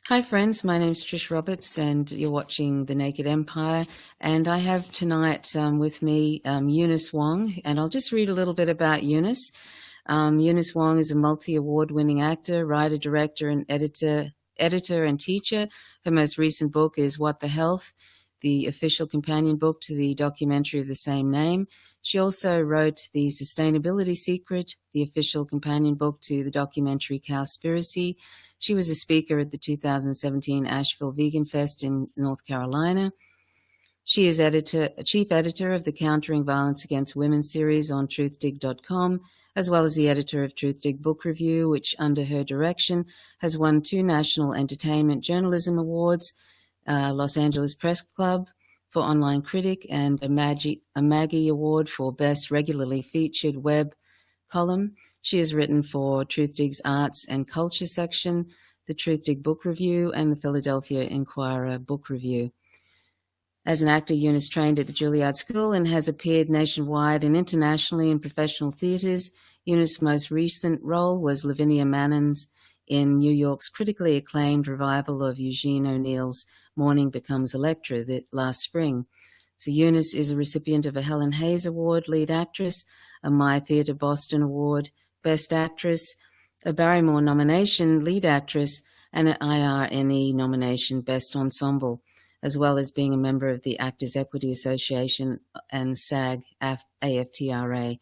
Hi friends, my name's Trish Roberts and you're watching The Naked Empire, and I have tonight with me Eunice Wong, and I'll just read a little bit about Eunice. Eunice Wong is a multi-award winning actor, writer, director, and editor and teacher. Her most recent book is What the Health, the official companion book to the documentary of the same name. She also wrote The Sustainability Secret, the official companion book to the documentary Cowspiracy. She was a speaker at the 2017 Asheville Vegan Fest in North Carolina. She is chief editor of the Countering Violence Against Women series on truthdig.com, as well as the editor of Truthdig Book Review, which under her direction has won 2 National Entertainment Journalism Awards, Los Angeles Press Club for Online Critic, and a Maggie Award for Best Regularly Featured Web Column. She has written for Truthdig's Arts and Culture section, the Truthdig Book Review, and the Philadelphia Inquirer Book Review. As an actor, Eunice trained at the Juilliard School and has appeared nationwide and internationally in professional theaters. Eunice's most recent role was Lavinia Mannon's in New York's critically acclaimed revival of Eugene O'Neill's Morning Becomes Electra last spring. So Eunice is a recipient of a Helen Hayes Award, lead actress, a My Theatre Boston Award, Best Actress, a Barrymore nomination, lead actress, and an IRNE nomination, Best Ensemble, as well as being a member of the Actors Equity Association and SAG-AFTRA.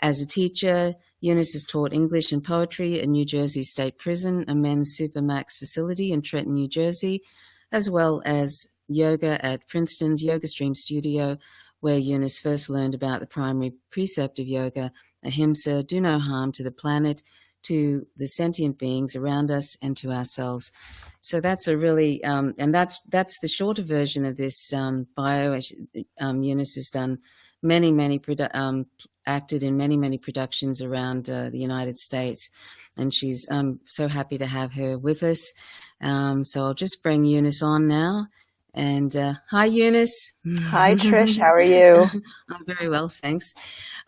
As a teacher, Eunice has taught English and poetry at New Jersey State Prison, a men's supermax facility in Trenton, New Jersey, as well as yoga at Princeton's Yoga Stream Studio, where Eunice first learned about the primary precept of yoga, ahimsa, do no harm to the planet, to the sentient beings around us, and to ourselves. So that's a really, and that's the shorter version of this bio. Eunice has done acted in many productions around the United States, and she's so happy to have her with us. So I'll just bring Eunice on now. And hi, Eunice. Hi, Trish. How are you? I'm very well, thanks.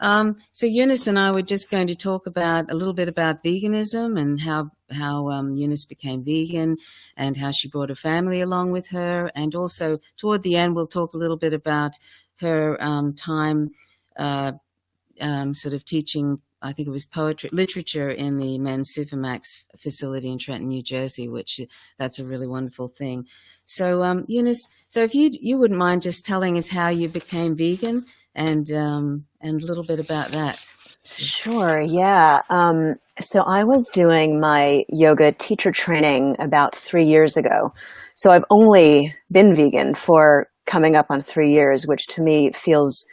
So Eunice and I were just going to talk about a little bit about veganism and how Eunice became vegan and how she brought her family along with her. And also toward the end, we'll talk a little bit about her time sort of teaching, I think it was literature in the men's Supermax facility in Trenton, New Jersey, which that's a really wonderful thing. So Eunice, so if you wouldn't mind just telling us how you became vegan and a little bit about that. Sure, yeah. So I was doing my yoga teacher training about 3 years ago. So I've only been vegan for coming up on 3 years, which to me feels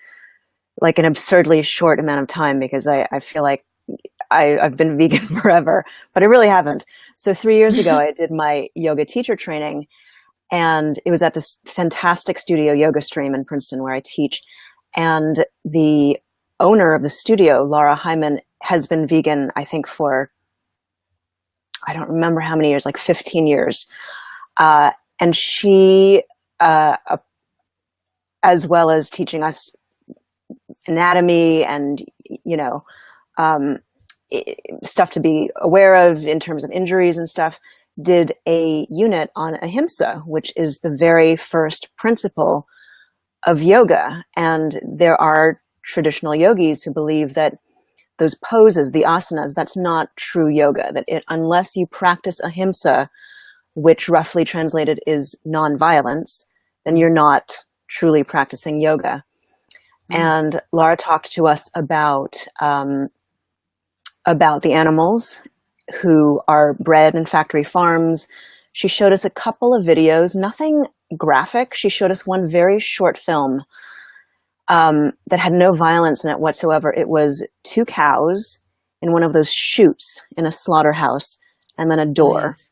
like an absurdly short amount of time because I feel like I've been vegan forever, but I really haven't. So 3 years ago, I did my yoga teacher training, and it was at this fantastic studio, Yoga Stream in Princeton, where I teach. And the owner of the studio, Laura Hyman, has been vegan, I think, for, I don't remember how many years, like 15 years. And she, as well as teaching us anatomy and, stuff to be aware of in terms of injuries and stuff, did a unit on ahimsa, which is the very first principle of yoga. And there are traditional yogis who believe that those poses, the asanas, that's not true yoga, that unless you practice ahimsa, which roughly translated is nonviolence, then you're not truly practicing yoga. And Laura talked to us about the animals who are bred in factory farms. She showed us a couple of videos, nothing graphic. She showed us one very short film that had no violence in it whatsoever. It was 2 cows in one of those chutes in a slaughterhouse and then a door. Yes.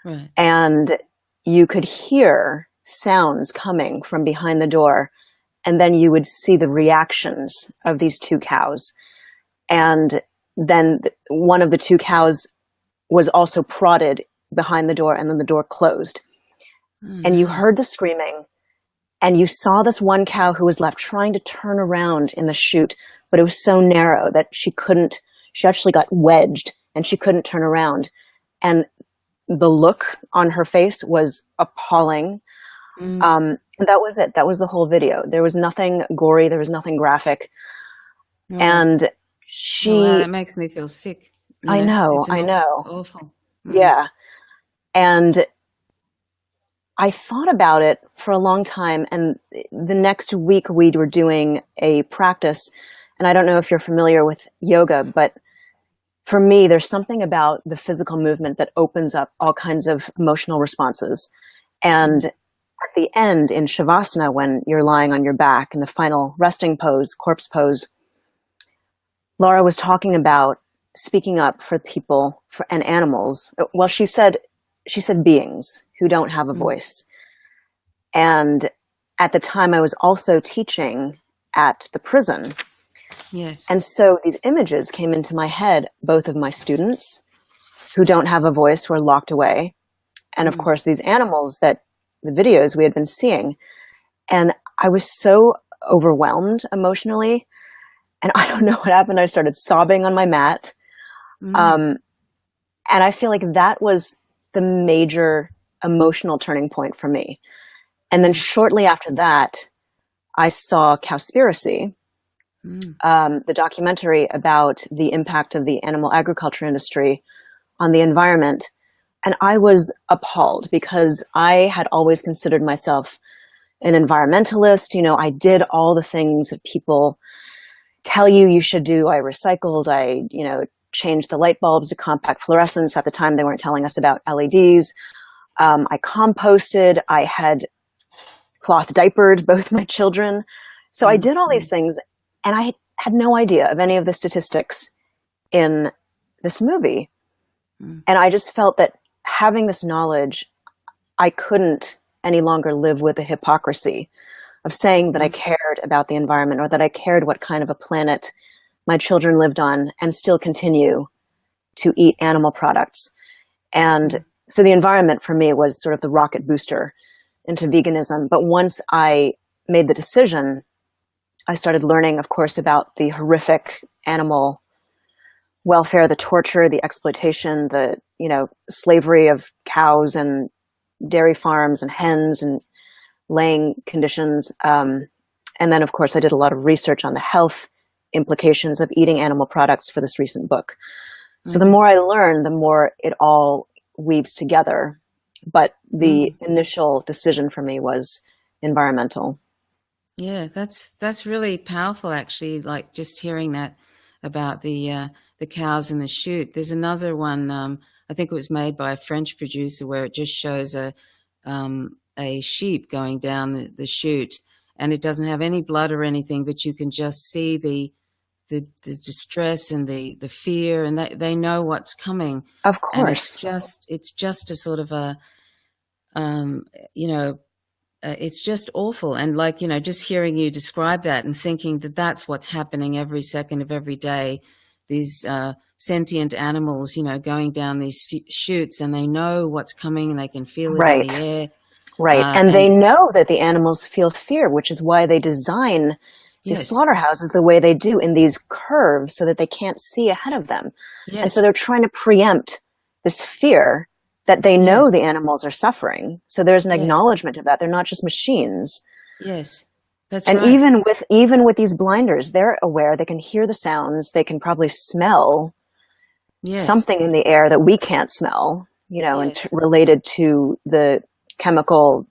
Right. And you could hear sounds coming from behind the door, and then you would see the reactions of these 2 cows. And then one of the 2 cows was also prodded behind the door, and then the door closed. And you heard the screaming, and you saw this one cow who was left trying to turn around in the chute, but it was so narrow that she actually got wedged and she couldn't turn around. And the look on her face was appalling. And that was it. That was the whole video. There was nothing gory. There was nothing graphic. Oh. And Oh, wow, that makes me feel sick. I know. Awful. Yeah. And I thought about it for a long time. And the next week we were doing a practice. And I don't know if you're familiar with yoga, but for me, there's something about the physical movement that opens up all kinds of emotional responses. And at the end in Shavasana, when you're lying on your back in the final resting pose, corpse pose, Laura was talking about speaking up for people and animals. Well, she said beings who don't have a voice. And at the time I was also teaching at the prison. Yes. And so these images came into my head, both of my students who don't have a voice, who are locked away. And of course, these animals that the videos we had been seeing. And I was so overwhelmed emotionally. And I don't know what happened. I started sobbing on my mat. And I feel like that was the major emotional turning point for me. And then shortly after that, I saw Cowspiracy, the documentary about the impact of the animal agriculture industry on the environment. And I was appalled because I had always considered myself an environmentalist. You know, I did all the things that people tell you should do. I recycled, I, changed the light bulbs to compact fluorescence. At the time, they weren't telling us about LEDs. I composted. I had cloth diapered both my children. So I did all these things, and I had no idea of any of the statistics in this movie. And I just felt that having this knowledge, I couldn't any longer live with the hypocrisy of saying that I cared about the environment or that I cared what kind of a planet my children lived on and still continue to eat animal products. And so the environment for me was sort of the rocket booster into veganism. But once I made the decision, I started learning, of course, about the horrific animal welfare, the torture, the exploitation, the, slavery of cows and dairy farms and hens and laying conditions. And then, of course, I did a lot of research on the health implications of eating animal products for this recent book. So the more I learn, the more it all weaves together. But the initial decision for me was environmental. Yeah, that's really powerful, actually. Like just hearing that about the cows in the chute. There's another one. I think it was made by a French producer where it just shows a sheep going down the chute, and it doesn't have any blood or anything, but you can just see the distress and the fear, and they know what's coming. Of course. And it's just a sort of a it's just awful. And just hearing you describe that and thinking that that's what's happening every second of every day, these sentient animals, going down these chutes, and they know what's coming and they can feel it in the air. Right. And they know that the animals feel fear, which is why they design these slaughterhouses the way they do in these curves so that they can't see ahead of them. Yes. And so they're trying to preempt this fear that they know the animals are suffering. So there's an acknowledgement of that. They're not just machines. Yes, that's and right. even with these blinders, they're aware. They can hear the sounds. They can probably smell something in the air that we can't smell, and related to the chemical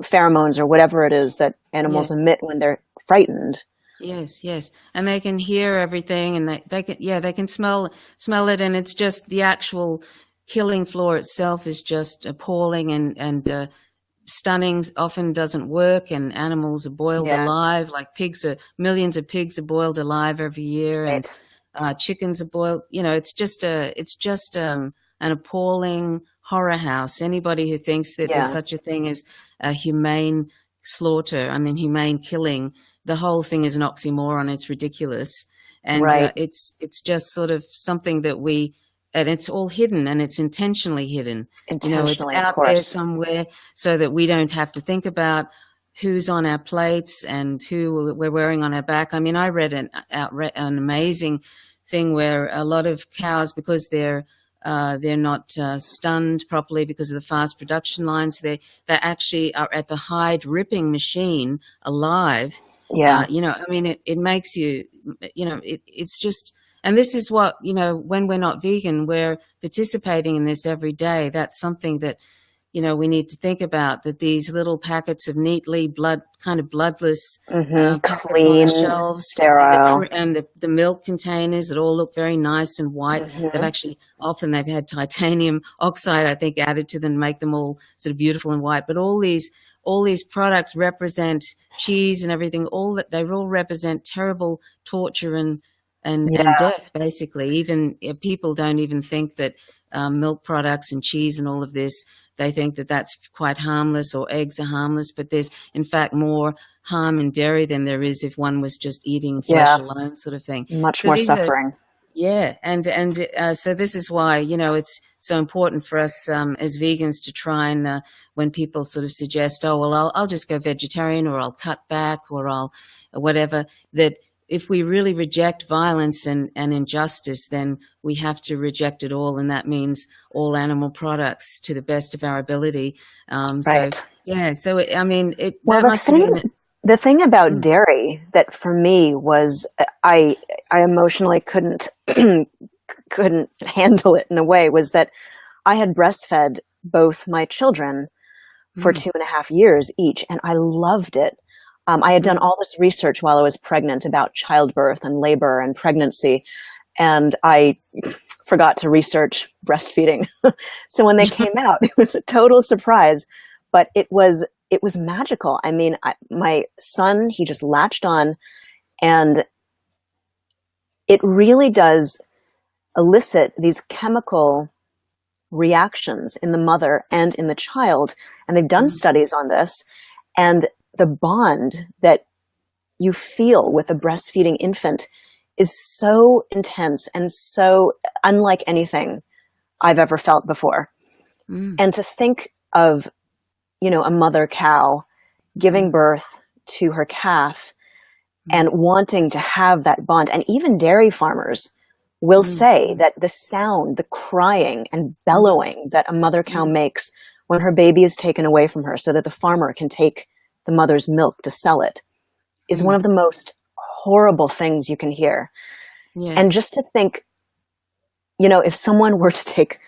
pheromones or whatever it is that animals emit when they're frightened. Yes, and they can hear everything, and they can smell it, and it's just the actual killing floor itself is just appalling and stunning. Often doesn't work, and animals are boiled alive. Like millions of pigs are boiled alive every year, and chickens are boiled. It's just an appalling horror house. Anybody who thinks that there's such a thing as a humane slaughter, humane killing, the whole thing is an oxymoron. It's ridiculous. And it's just sort of something that and it's all hidden, and it's intentionally hidden. It's out there somewhere so that we don't have to think about who's on our plates and who we're wearing on our back. I read an amazing thing where a lot of cows, because they're they're not stunned properly because of the fast production lines. They actually are at the hide ripping machine alive. Yeah. You know, I mean, it makes you, you know, it's just, and this is what, you know, when we're not vegan, we're participating in this every day. That's something that, you know, we need to think about, that these little packets of neatly kind of bloodless packets on the Clean, shelves, sterile. and the milk containers that all look very nice and white. They've actually, often they've had titanium oxide, I think, added to them to make them all sort of beautiful and white. But all these products represent cheese and everything. They all represent terrible torture and Yeah. death, basically. Even people don't even think that milk products and cheese and all of this, they think that that's quite harmless, or eggs are harmless, but there's in fact more harm in dairy than there is if one was just eating flesh Yeah. alone, sort of thing. Much So more these are, suffering. yeah, and so this is why, you know, it's so important for us as vegans to try and when people sort of suggest, oh well, I'll just go vegetarian, or I'll cut back, or I'll whatever, that if we really reject violence and injustice, then we have to reject it all, and that means all animal products to the best of our ability. So Right. yeah, so I mean, Well, that must have been. the thing about dairy that for me was I emotionally couldn't couldn't handle it in a way, was that I had breastfed both my children for 2.5 years each, and I loved it. I had done all this research while I was pregnant about childbirth and labor and pregnancy, and I forgot to research breastfeeding. So when they came out, it was a total surprise, but it was magical. I mean, my son, he just latched on, and it really does elicit these chemical reactions in the mother and in the child. And they've done studies on this, and the bond that you feel with a breastfeeding infant is so intense and so unlike anything I've ever felt before. And to think of, you know, a mother cow giving birth to her calf and wanting to have that bond. And even dairy farmers will say that the sound, the crying and bellowing that a mother cow makes when her baby is taken away from her so that the farmer can take the mother's milk to sell it, is one of the most horrible things you can hear. Yes. And just to think, you know, if someone were to take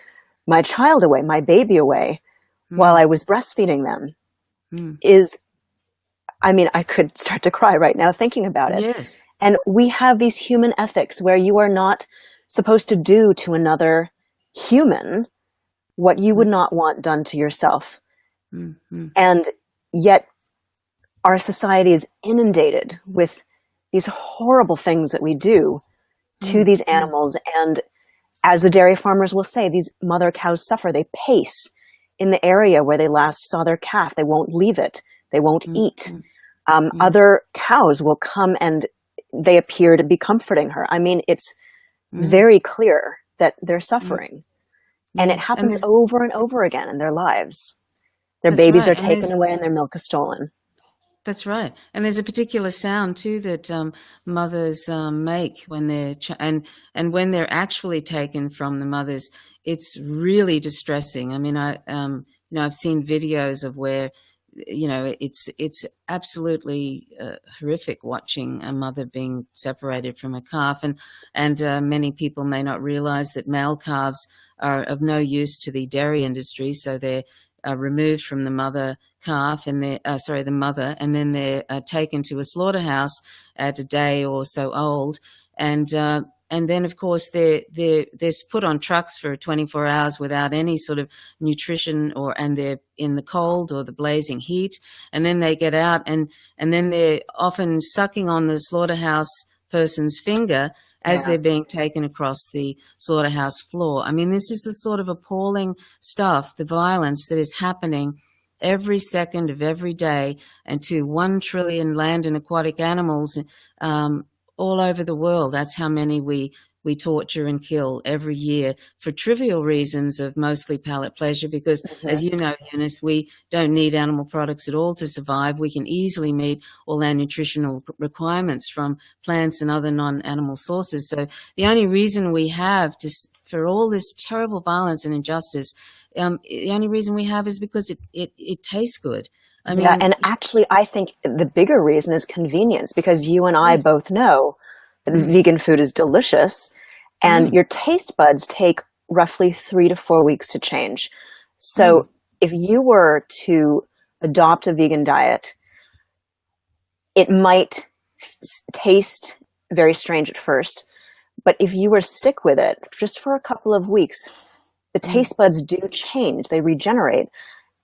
my child away, my baby away, while I was breastfeeding them, is, I mean, I could start to cry right now thinking about it. Yes. And we have these human ethics where you are not supposed to do to another human what you would not want done to yourself. And yet our society is inundated with these horrible things that we do to these animals. And as the dairy farmers will say, these mother cows suffer. They pace in the area where they last saw their calf. They won't leave it. They won't eat. Other cows will come and they appear to be comforting her. I mean, it's very clear that they're suffering. And it happens over and over again in their lives. Their babies are taken away and their milk is stolen. That's right. And there's a particular sound too that mothers make when they're and when they're actually taken from the mothers. It's really distressing. I mean, you know, I've seen videos of where, you know, it's absolutely horrific watching a mother being separated from a calf, and many people may not realize that male calves are of no use to the dairy industry, so they're removed from the mother calf, and they're the mother, and then they're taken to a slaughterhouse at a day or so old, and then of course they're put on trucks for 24 hours without any sort of nutrition, and they're in the cold or the blazing heat, and then they get out, and then they're often sucking on the slaughterhouse person's finger as they're being taken across the slaughterhouse floor. I mean, this is the sort of appalling stuff, the violence that is happening every second of every day, and to 1 trillion land and aquatic animals all over the world. That's how many we torture and kill every year for trivial reasons of mostly palate pleasure, because as you know, Eunice, we don't need animal products at all to survive. We can easily meet all our nutritional requirements from plants and other non-animal sources. So the only reason we have to for all this terrible violence and injustice, the only reason we have is because it tastes good. I Yeah, mean, and actually, I think the bigger reason is convenience, because you and I yes. both know that Mm, vegan food is delicious, and mm, your taste buds take roughly 3 to 4 weeks to change. mm, So if you were to adopt a vegan diet, it might taste very strange at first, but if you were to stick with it just for a couple of weeks, the mm, taste buds do change, they regenerate.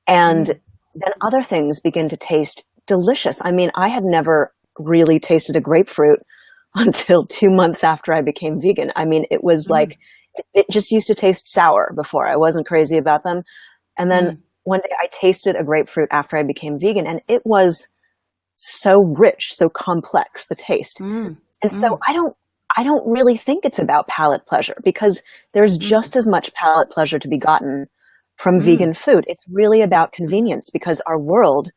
And mm, then other things begin to taste delicious. I mean, I had never really tasted a grapefruit until 2 months after I became vegan. I mean, it was mm, like, it just used to taste sour before. I wasn't crazy about them. And then mm, one day I tasted a grapefruit after I became vegan, and it was so rich, so complex, the taste. mm, And so mm, I don't really think it's about palate pleasure, because there's mm, just as much palate pleasure to be gotten from mm, vegan food. It's really about convenience, because our world,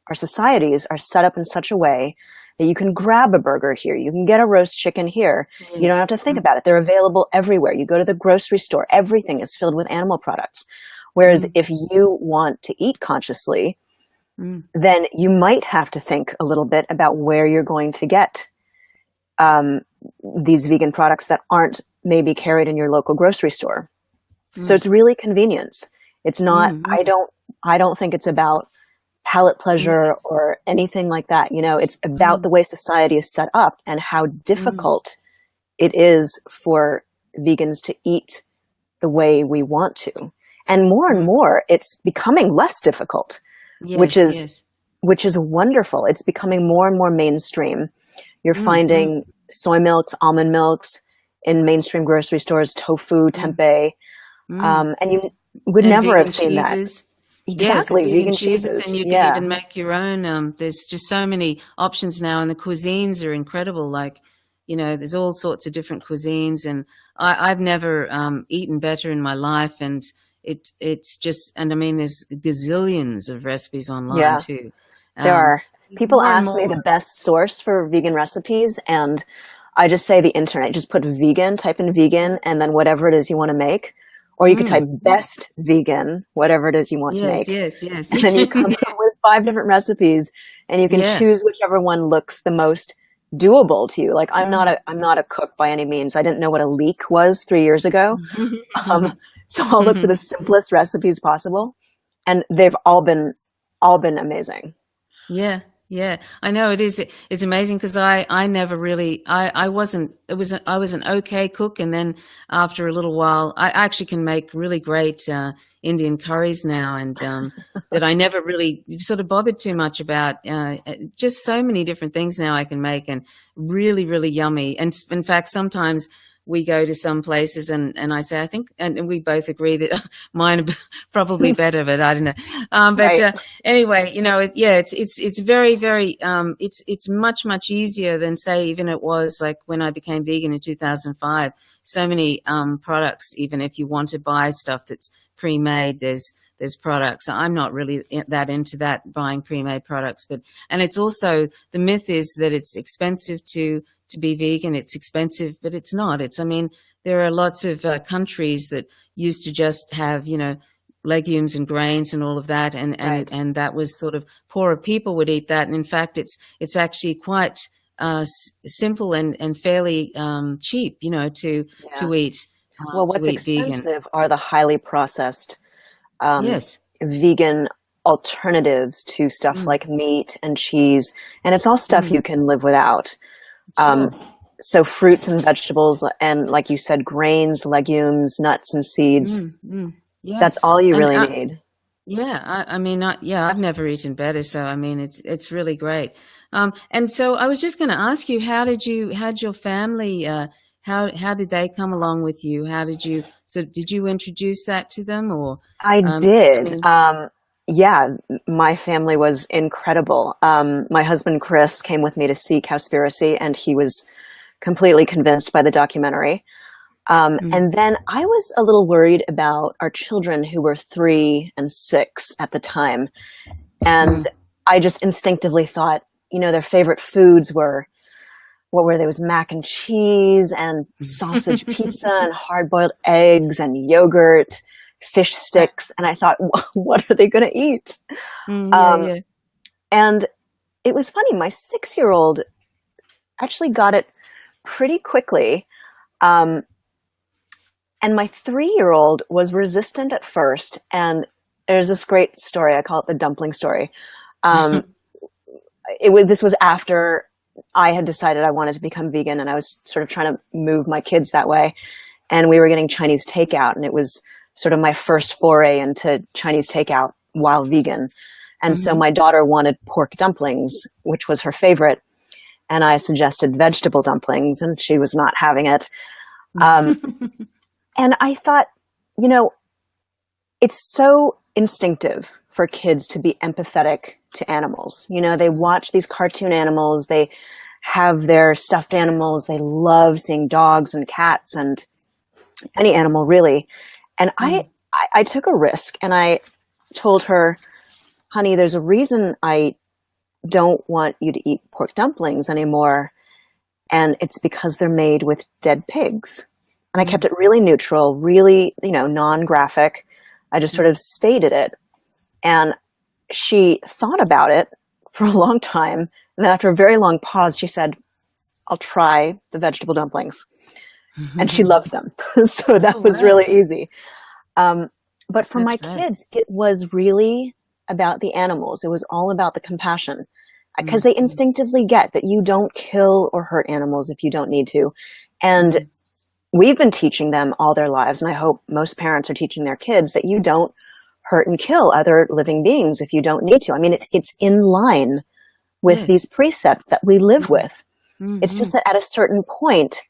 our societies are set up in such a way that you can grab a burger here, you can get a roast chicken here. You don't yes. have to think Mm, about it. They're available everywhere. You go to the grocery store, everything is filled with animal products. Whereas mm, if you want to eat consciously, mm, then you might have to think a little bit about where you're going to get um, these vegan products that aren't maybe carried in your local grocery store. So mm, it's really convenience. It's not, mm, mm, I don't think it's about palate pleasure yes. or anything like that. You know, it's about Mm, the way society is set up and how mm, difficult it is for vegans to eat the way we want to. And mm, more, it's becoming less difficult, which yes, is yes. which is wonderful. It's becoming more and more mainstream. You're Mm, mm, finding soy milks, almond milks in mainstream grocery stores, tofu, mm, tempeh, mm. and you would And never have vegan seen that. cheeses. Yes, there's Exactly, vegan vegan cheeses, cheeses. and you can Yeah, even make your own. There's just so many options now, and the cuisines are incredible. Like, there's all sorts of different cuisines, and I've never eaten better in my life. And it's just, and I mean, there's gazillions of recipes online yeah, too. there Um, are. People More and ask me more. the best source for vegan recipes, and I just say the internet. Just put vegan, type in vegan, and then whatever it is you want to make. Or you could type Mm, best vegan, whatever it is you want to yes, make. yes, yes. And then you come up with 5 different recipes, and you can Yeah. choose whichever one looks the most doable to you. Like, Mm. I'm not a cook by any means. I didn't know what a leek was 3 years ago. Um, so I'll look for the simplest recipes possible, and they've all been amazing. Yeah, yeah, I know it is. It's amazing because I never really, I wasn't, I was an okay cook. And then after a little while, I actually can make really great Indian curries now. And that I never really sort of bothered too much about. Just so many different things now I can make, and really, really yummy. And in fact, sometimes we go to some places, and I say, I think, and we both agree that mine are probably better, but I don't know. But Right. anyway, yeah, it's very, very, it's much, much easier than, say, even it was like when I became vegan in 2005. So many products, even if you want to buy stuff that's pre-made, there's products. I'm not really that into that, buying pre-made products, and it's also, the myth is that it's expensive to be vegan. It's expensive, but it's not. I mean, there are lots of countries that used to just have, legumes and grains and all of that, Right. and that was sort of, poorer people would eat that. And in fact, it's actually quite simple and fairly cheap, Yeah. Well, to what's eat vegan. expensive are the highly processed um, Yes. vegan alternatives to stuff Mm, like meat and cheese, and it's all stuff mm, you can live without. Um, sure. so fruits and vegetables, and like you said, grains, legumes, nuts, and seeds. Mm, mm, yeah. That's all you And really need. yeah, I mean, yeah, I've never eaten better, so I mean, it's really great. And so I was just going to ask you, how'd your family, how did they come along with you? So did you introduce that to them, or, I I did. mean, Yeah, my family was incredible. My husband Chris came with me to see Cowspiracy, and he was completely convinced by the documentary. mm, And then I was a little worried about our children, who were 3 and 6 at the time. And mm, I just instinctively thought, their favorite foods were what were they? It was mac and cheese and sausage pizza and hard-boiled eggs and yogurt, fish sticks. And I thought, what are they going to eat? Yeah. And it was funny. My 6-year-old actually got it pretty quickly. And my 3-year-old was resistant at first. And there's this great story. I call it the Dumpling Story. This was after I had decided I wanted to become vegan, and I was sort of trying to move my kids that way. And we were getting Chinese takeout, and it was sort of my first foray into Chinese takeout while vegan. And so my daughter wanted pork dumplings, which was her favorite. And I suggested vegetable dumplings, and she was not having it. And I thought, you know, it's so instinctive for kids to be empathetic to animals. You know, they watch these cartoon animals, they have their stuffed animals, they love seeing dogs and cats and any animal really. And I took a risk, and I told her, honey, there's a reason I don't want you to eat pork dumplings anymore. And it's because they're made with dead pigs. And I kept it really neutral, really, you know, non-graphic. I just sort of stated it. And she thought about it for a long time. And then after a very long pause, she said, I'll try the vegetable dumplings. And she loved them. So that was really easy. But for my kids, it was really about the animals. It was all about the compassion. Because they instinctively get that you don't kill or hurt animals if you don't need to. And we've been teaching them all their lives, and I hope most parents are teaching their kids, that you don't hurt and kill other living beings if you don't need to. I mean, it's in line with these precepts that we live with. It's just that at a certain point,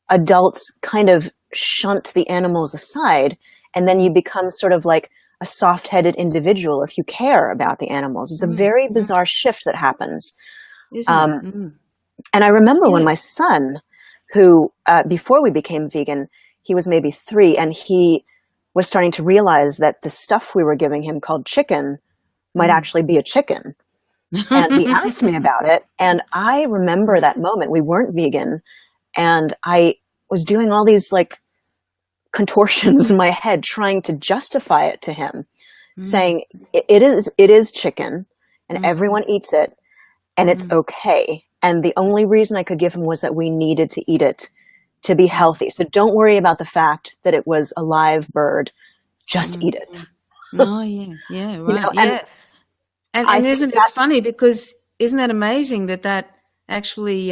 adults kind of shunt the animals aside, and then you become sort of like a soft-headed individual if you care about the animals. It's a very bizarre shift that happens. And I remember when my son, who before we became vegan, he was maybe 3, and he was starting to realize that the stuff we were giving him called chicken might actually be a chicken. And he asked me about it. And I remember that moment. We weren't vegan, and I was doing all these like contortions in my head trying to justify it to him, saying it is chicken, and everyone eats it, and it's okay. And the only reason I could give him was that we needed to eat it to be healthy. So don't worry about the fact that it was a live bird. Just eat it. Oh, yeah. Yeah, right. You know, yeah. And isn't it funny, because isn't that amazing that actually,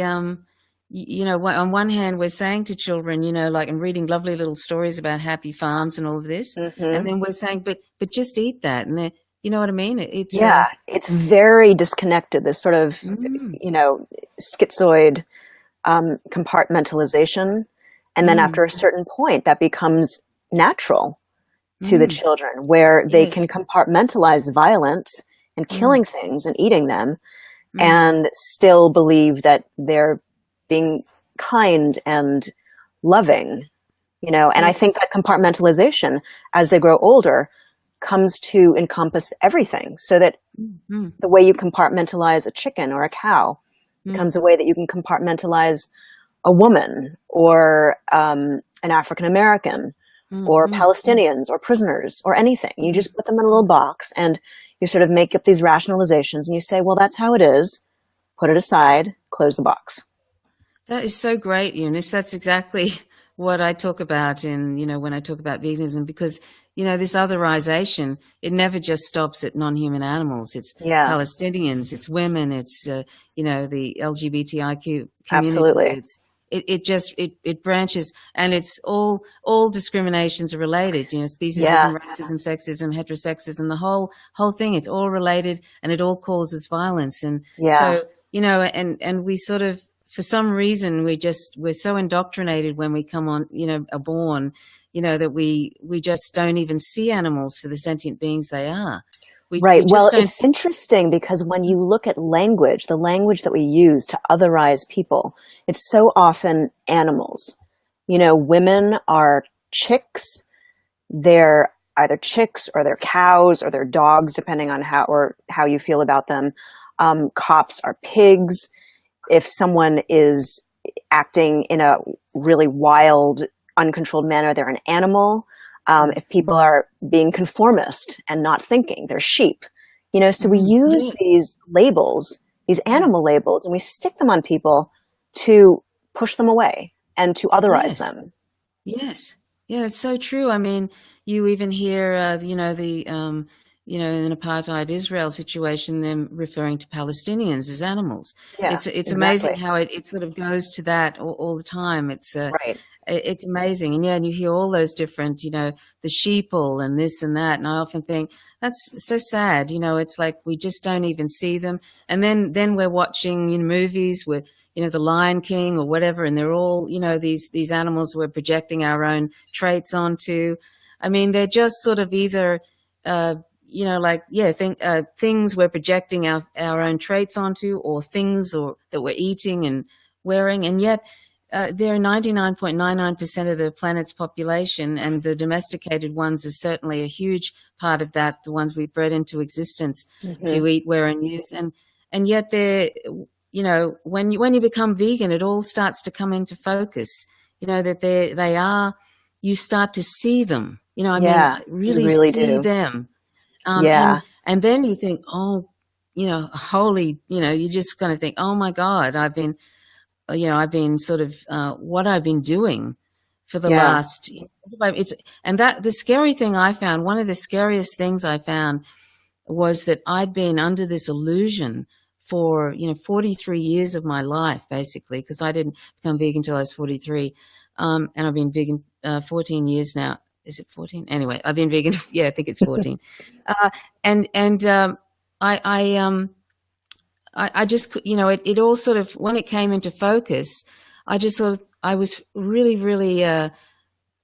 you know, on one hand, we're saying to children, you know, like, and reading lovely little stories about happy farms and all of this. And then we're saying, but just eat that. And you know what I mean? It's it's very disconnected. This sort of, you know, schizoid compartmentalization. And then after a certain point, that becomes natural to the children, where they can compartmentalize violence and killing things and eating them and still believe that they're being kind and loving, you know. And I think that compartmentalization, as they grow older, comes to encompass everything, so that the way you compartmentalize a chicken or a cow becomes a way that you can compartmentalize a woman or an African American or Palestinians or prisoners or anything. You just put them in a little box, and you sort of make up these rationalizations, and you say, well, that's how it is. Put it aside, close the box. That is so great, Eunice. That's exactly what I talk about in, you know, when I talk about veganism, because, you know, this otherization, it never just stops at non-human animals. It's Palestinians, it's women, it's, you know, the LGBTIQ community. Absolutely. It branches, and it's all discriminations are related, you know, speciesism, racism, sexism, heterosexism, the whole thing. It's all related, and it all causes violence. And so, you know, and we sort of, for some reason, we're so indoctrinated when we come on, you know, are born, you know, that we just don't even see animals for the sentient beings they are. Well, it's interesting, because when you look at language, the language that we use to otherize people, it's so often animals. You know, women are chicks. They're either chicks or they're cows or they're dogs, depending on how you feel about them. Cops are pigs. If someone is acting in a really wild, uncontrolled manner, they're an animal. If people are being conformist and not thinking, they're sheep. So we use these labels, these animal labels, and we stick them on people to push them away and to otherize them. Yes. Yeah, it's so true. I mean, you even hear, in apartheid Israel situation, them referring to Palestinians as animals. Yeah, it's exactly. amazing how it sort of goes to that all the time. Right. It's amazing. And you hear all those different, the sheeple and this and that. And I often think that's so sad. It's like we just don't even see them. And then we're watching movies with, the Lion King or whatever, and they're all, these animals we're projecting our own traits onto. I mean, they're just sort of either, things we're projecting our own traits onto, or things that we're eating and wearing. And yet they're 99.99% of the planet's population, and the domesticated ones are certainly a huge part of that, the ones we bred into existence to eat, wear, and use. And yet they're, when you become vegan, it all starts to come into focus, that you start to see them, really see do. them. And then you think, holy, you're just going to think, oh my God, I've been sort of, what I've been doing for the last, the scary thing I found, one of the scariest things I found was that I'd been under this illusion for 43 years of my life, basically, because I didn't become vegan until I was 43, and I've been vegan 14 years now. Is it 14? Anyway, I've been vegan. I think it's 14. I just, it all sort of, when it came into focus, I was really, really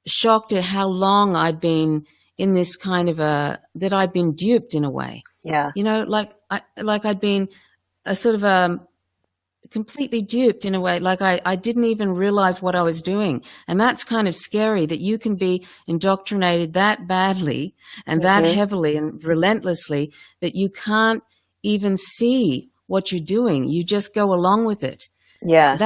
shocked at how long I'd been in this kind of that I'd been duped in a way. Yeah. Like I'd been a sort of completely duped in a way, like I didn't even realize what I was doing. And that's kind of scary, that you can be indoctrinated that badly and that heavily and relentlessly that you can't even see what you're doing. You just go along with it. Yeah.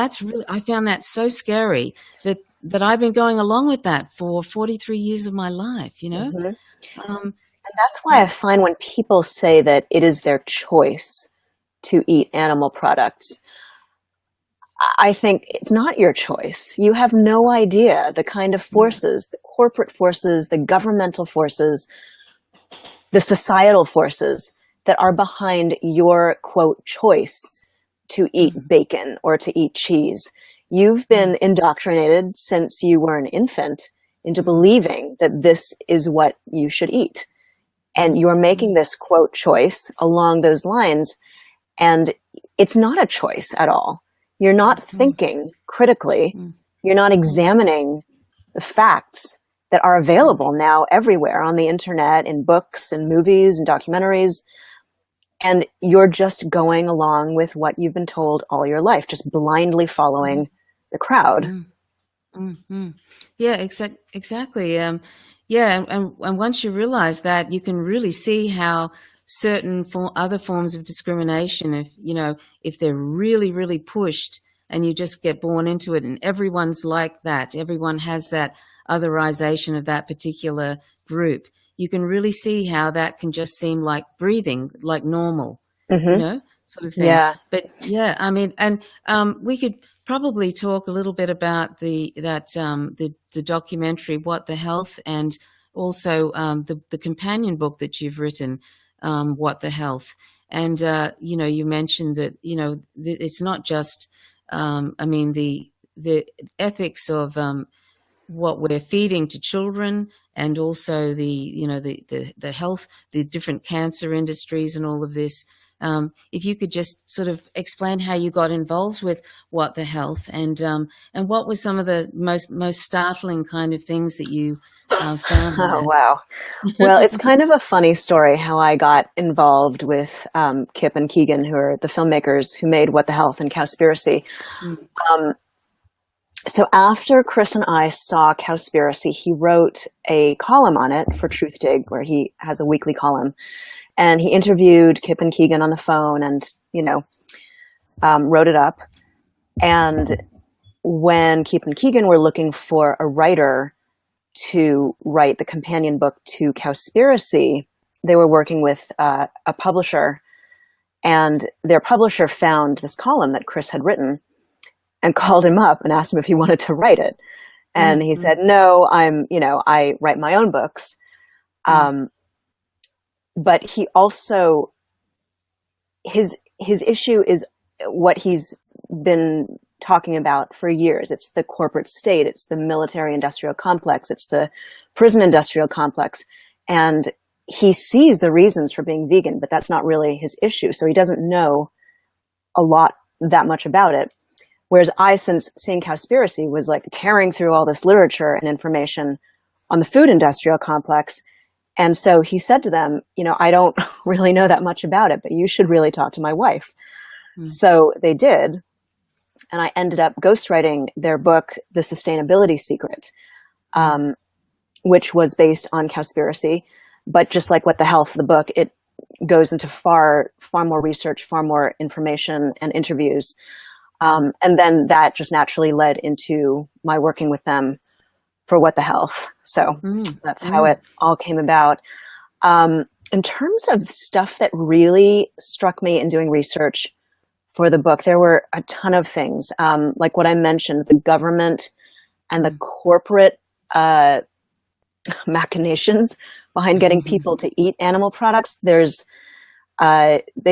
I found that so scary that I've been going along with that for 43 years of my life, and that's why I find when people say that it is their choice to eat animal products, I think it's not your choice. You have no idea the kind of forces, the corporate forces, the governmental forces, the societal forces that are behind your, quote, choice to eat bacon or to eat cheese. You've been indoctrinated since you were an infant into believing that this is what you should eat. And you're making this, quote, choice along those lines. And it's not a choice at all. You're not thinking critically. You're not examining the facts that are available now everywhere on the internet, in books and movies and documentaries. And you're just going along with what you've been told all your life, just blindly following the crowd. Yeah, exactly. And once you realize that, you can really see how certain other forms of discrimination, if they're really, really pushed and you just get born into it, and everyone's like that, everyone has that otherization of that particular group, you can really see how that can just seem like breathing, like normal, sort of thing. Yeah. But I mean, and we could probably talk a little bit about the documentary, What the Health, and also the companion book that you've written, What the Health. And you mentioned that it's not just the ethics of what we're feeding to children, and also the health, the different cancer industries and all of this. If you could just sort of explain how you got involved with What the Health, and what were some of the most startling kind of things that you found there? Oh, wow. Well, it's kind of a funny story how I got involved with Kip and Keegan, who are the filmmakers who made What the Health and Cowspiracy. So after Chris and I saw Cowspiracy, he wrote a column on it for Truth Dig, where he has a weekly column. And he interviewed Kip and Keegan on the phone and, wrote it up. And when Keith and Keegan were looking for a writer to write the companion book to Cowspiracy, they were working with a publisher, and their publisher found this column that Chris had written and called him up and asked him if he wanted to write it. And he said, no, I write my own books. But he also, his issue is what he's been talking about for years. It's the corporate state. It's the military industrial complex. It's the prison industrial complex. And he sees the reasons for being vegan, but that's not really his issue. So he doesn't know that much about it. Whereas I, since seeing Cowspiracy, was like tearing through all this literature and information on the food industrial complex. And so he said to them, I don't really know that much about it, but you should really talk to my wife. So they did. And I ended up ghostwriting their book, The Sustainability Secret, which was based on Cowspiracy. But just like What the Health, the book, it goes into far more research, far more information and interviews. And then that just naturally led into my working with them for What the Health. So that's how it all came about. In terms of stuff that really struck me in doing research for the book, there were a ton of things. Like what I mentioned, the government and the corporate machinations behind getting people to eat animal products. They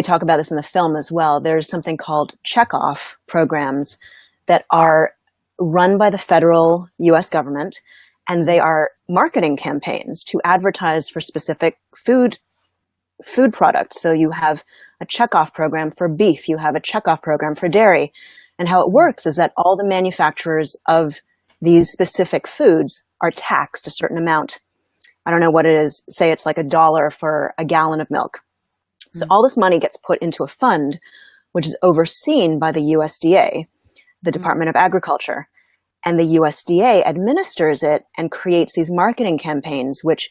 talk about this in the film as well. There's something called checkoff programs that are run by the federal US government, and they are marketing campaigns to advertise for specific food products. So you have a checkoff program for beef, you have a checkoff program for dairy. And how it works is that all the manufacturers of these specific foods are taxed a certain amount. I don't know what it is. Say it's like $1 for a gallon of milk. So all this money gets put into a fund, which is overseen by the USDA, the Department of Agriculture. And the USDA administers it and creates these marketing campaigns, which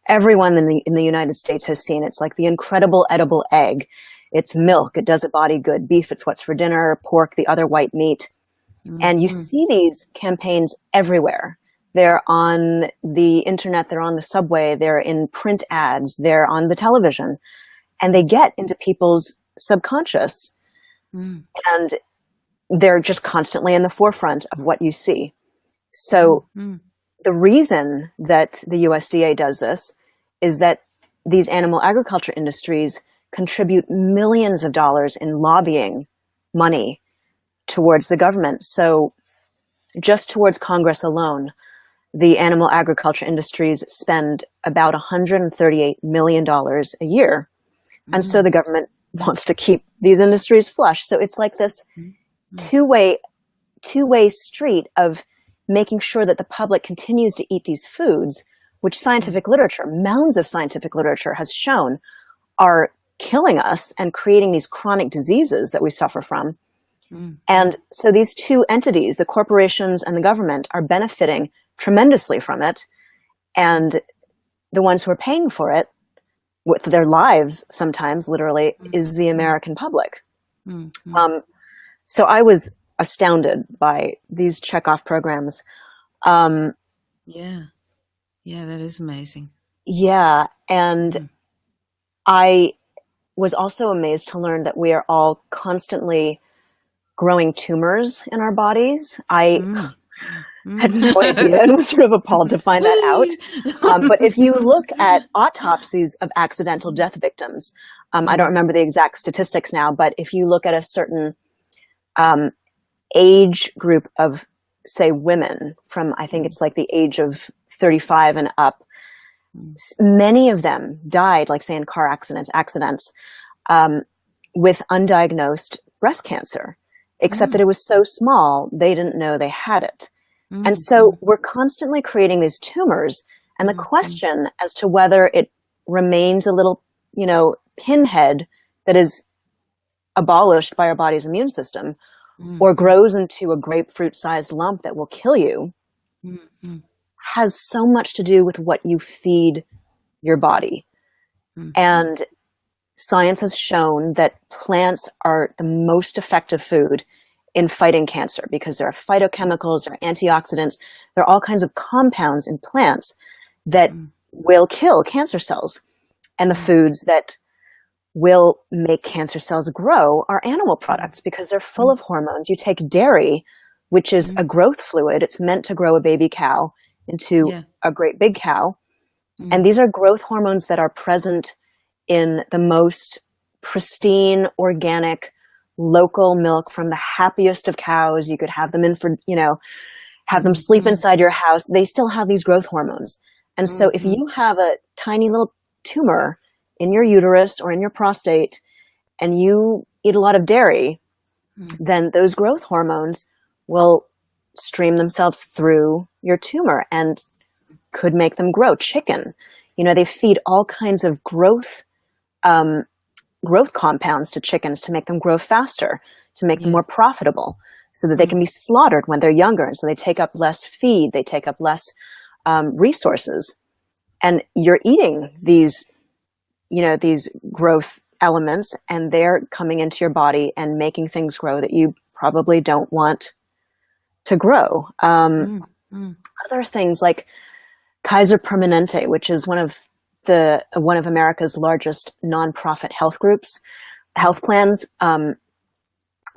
everyone in the United States has seen. It's like the incredible edible egg. It's milk. It does a body good. Beef, it's what's for dinner. Pork, the other white meat. And you see these campaigns everywhere. They're on the internet. They're on the subway. They're in print ads. They're on the television. And they get into people's subconscious. And they're just constantly in the forefront of what you see. So the reason that the USDA does this is that these animal agriculture industries contribute millions of dollars in lobbying money towards the government. So just towards Congress alone, the animal agriculture industries spend about $138 million a year. And so the government wants to keep these industries flush. So it's like this two-way street of making sure that the public continues to eat these foods, which mounds of scientific literature has shown are killing us and creating these chronic diseases that we suffer from. And so these two entities, the corporations and the government, are benefiting tremendously from it. And the ones who are paying for it with their lives, sometimes literally, is the American public. So I was astounded by these checkoff programs. Yeah, that is amazing. Yeah, and I was also amazed to learn that we are all constantly growing tumors in our bodies. I had no idea and was sort of appalled to find that out. But if you look at autopsies of accidental death victims, I don't remember the exact statistics now, but if you look at a certain age group of, say, women from, I think it's like the age of 35 and up, many of them died, like say in car accidents, with undiagnosed breast cancer, except that it was so small, they didn't know they had it. And so we're constantly creating these tumors. And the question as to whether it remains a little, pinhead that is abolished by our body's immune system or grows into a grapefruit-sized lump that will kill you has so much to do with what you feed your body. And science has shown that plants are the most effective food in fighting cancer, because there are phytochemicals, there are antioxidants, there are all kinds of compounds in plants that will kill cancer cells. And the foods that will make cancer cells grow are animal products, because they're full of hormones. You take dairy, which is a growth fluid. It's meant to grow a baby cow into a great big cow. And these are growth hormones that are present in the most pristine, organic, local milk from the happiest of cows. You could have them in for, have them sleep inside your house. They still have these growth hormones. And so if you have a tiny little tumor in your uterus or in your prostate and you eat a lot of dairy, then those growth hormones will stream themselves through your tumor and could make them grow. Chicken, they feed all kinds of growth compounds to chickens to make them grow faster, to make them more profitable, so that they can be slaughtered when they're younger. And so they take up less feed, they take up less resources. And you're eating these growth elements, and they're coming into your body and making things grow that you probably don't want to grow. Other things like Kaiser Permanente, which is one of America's largest nonprofit health plans,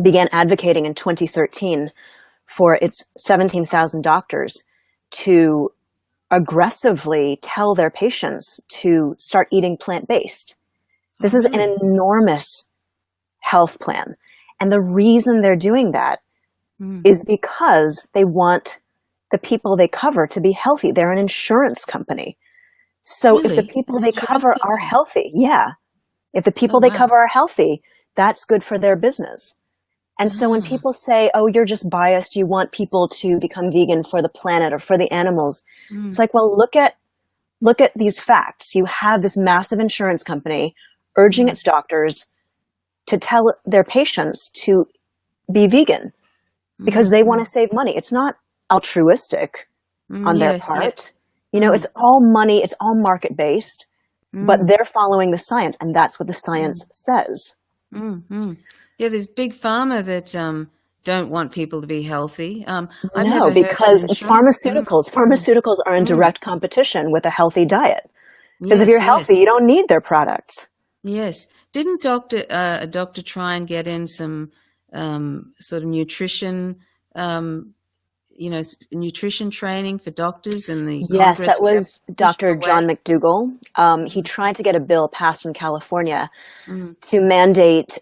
began advocating in 2013 for its 17,000 doctors to aggressively tell their patients to start eating plant-based. This is an enormous health plan. And the reason they're doing that is because they want the people they cover to be healthy. They're an insurance company. So if the people they cover are healthy, if the people they cover are healthy, that's good for their business. And so when people say, oh, you're just biased, you want people to become vegan for the planet or for the animals, it's like, well, look at these facts. You have this massive insurance company urging its doctors to tell their patients to be vegan because they want to save money. It's not altruistic on their part. It's all money, it's all market-based, but they're following the science, and that's what the science says. Yeah, there's big pharma that don't want people to be healthy. Because pharmaceuticals are in direct competition with a healthy diet. Because if you're healthy, you don't need their products. Yes. Didn't a doctor try and get in some sort of nutrition nutrition training for doctors in the Yes, Congress? that was Dr. John McDougall. He tried to get a bill passed in California to mandate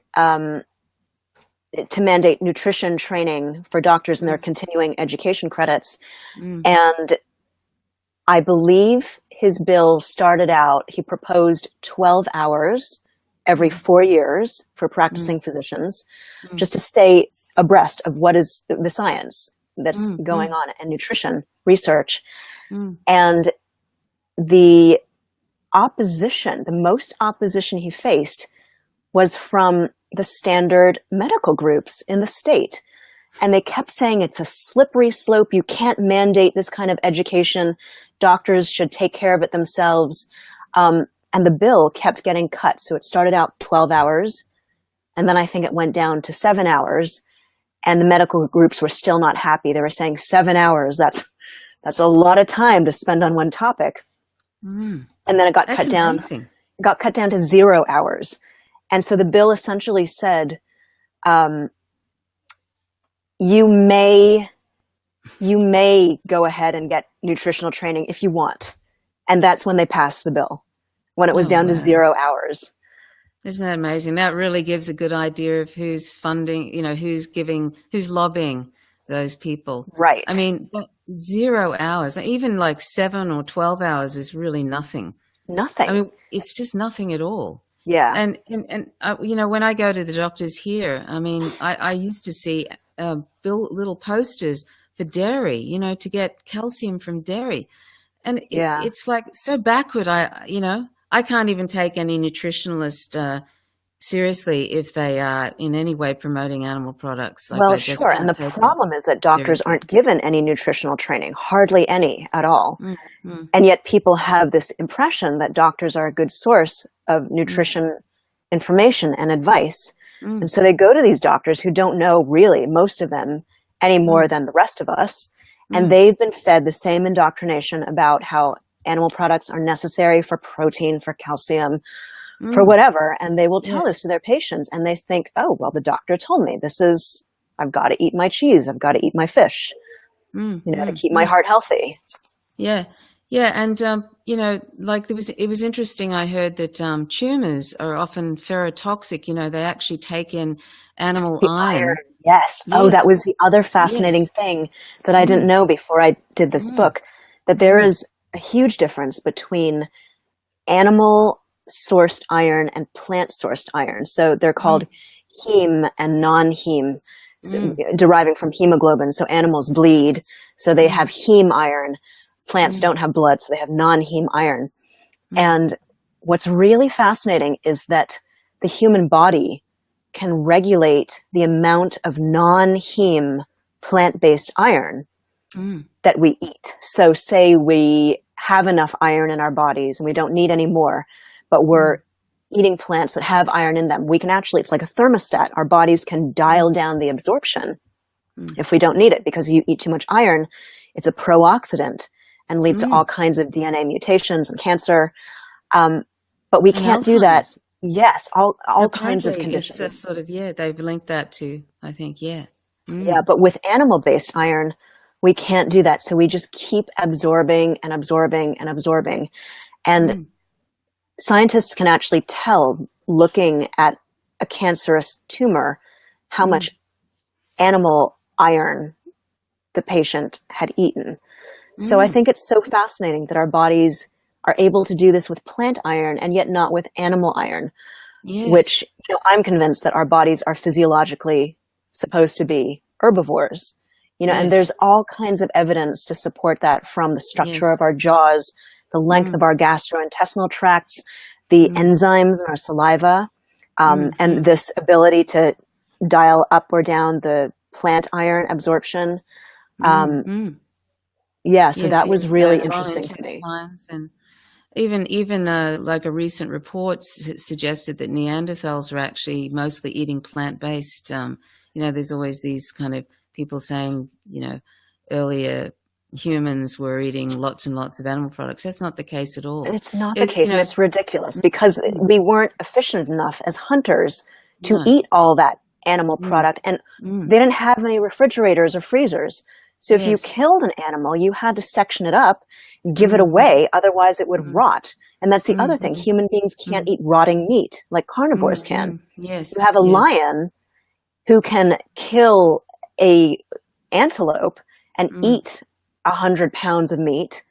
nutrition training for doctors in their continuing education credits. And I believe his bill started out, he proposed 12 hours every 4 years for practicing physicians, just to stay abreast of what is the science that's going on in nutrition research. And the most opposition he faced was from the standard medical groups in the state. And they kept saying it's a slippery slope. You can't mandate this kind of education. Doctors should take care of it themselves. And the bill kept getting cut. So it started out 12 hours. And then I think it went down to 7 hours. And the medical groups were still not happy. They were saying 7 hours, that's a lot of time to spend on one topic. And then it got cut down to 0 hours. And so the bill essentially said, you may go ahead and get nutritional training if you want. And that's when they passed the bill, when it was down to 0 hours. Isn't that amazing? That really gives a good idea of who's funding, who's lobbying those people. Right. I mean, 0 hours, even like 7 or 12 hours is really nothing. Nothing. I mean, it's just nothing at all. Yeah. And when I go to the doctors here, I mean, I used to see little posters for dairy, to get calcium from dairy. And it's like so backward. I can't even take any nutritionalist seriously if they are in any way promoting animal products. Well, sure. And the problem is that doctors aren't given any nutritional training, hardly any at all. And yet people have this impression that doctors are a good source of nutrition information and advice. Mm. And so they go to these doctors who don't know really, most of them, any more Mm. than the rest of us. And Mm. they've been fed the same indoctrination about how animal products are necessary for protein, for calcium, for Mm. whatever. And they will tell this Yes. to their patients. And they think, oh, well, the doctor told me I've got to eat my cheese. I've got to eat my fish, Mm. to Mm. keep my Mm. heart healthy. Yeah. Yeah. And, like it was interesting. I heard that tumors are often ferrotoxic. They actually take in animal The iron, iron. yes. Oh, that Yes. was the other fascinating Yes. thing that I didn't Mm. know before I did this Mm. book, that there Mm. is a huge difference between animal sourced iron and plant sourced iron. So they're called Mm. heme and non-heme, Mm. deriving from hemoglobin. So animals bleed, so they have Mm. heme iron. Plants Mm. don't have blood, so they have non-heme iron. Mm. And what's really fascinating is that the human body can regulate the amount of non-heme plant-based iron Mm. that we eat. So say we have enough iron in our bodies and we don't need any more, but we're eating plants that have iron in them. We can actually, it's like a thermostat. Our bodies can dial down the absorption if we don't need it, because you eat too much iron, it's a pro-oxidant and leads to all kinds of DNA mutations and cancer. But we And can't do that. Alzheimer's. Yes, all kinds of Apparently, it's conditions. sort of, they've linked that to, I think, yeah. Yeah, Mm. but with animal-based iron, we can't do that. So we just keep absorbing and absorbing and absorbing. And Mm. scientists can actually tell, looking at a cancerous tumor, how much animal iron the patient had eaten. So I think it's so fascinating that our bodies are able to do this with plant iron and yet not with animal iron, Yes. which I'm convinced that our bodies are physiologically supposed to be herbivores. And there's Yes. all kinds of evidence to support that, from the structure Yes. of our jaws, the length of Mm. our gastrointestinal tracts, the enzymes in our saliva, and this ability to dial up or down the plant iron absorption. Yeah, so Yes, that the was really long interesting to me. intestines, and even like a recent report suggested that Neanderthals were actually mostly eating plant-based. There's always these kind of people saying, earlier humans were eating lots and lots of animal products. That's not the case at all. It's not the case, and it's ridiculous, because mm, we weren't efficient enough as hunters to no, eat all that animal mm, product, and mm, they didn't have any refrigerators or freezers. So if you yes, killed an animal, you had to section it up, give it mm, away, otherwise it would mm, rot. And that's the mm, other thing. mm, Human beings can't mm, eat rotting meat like carnivores can. yes, You have a yes, lion who can kill a antelope and mm, eat 100 pounds of meat,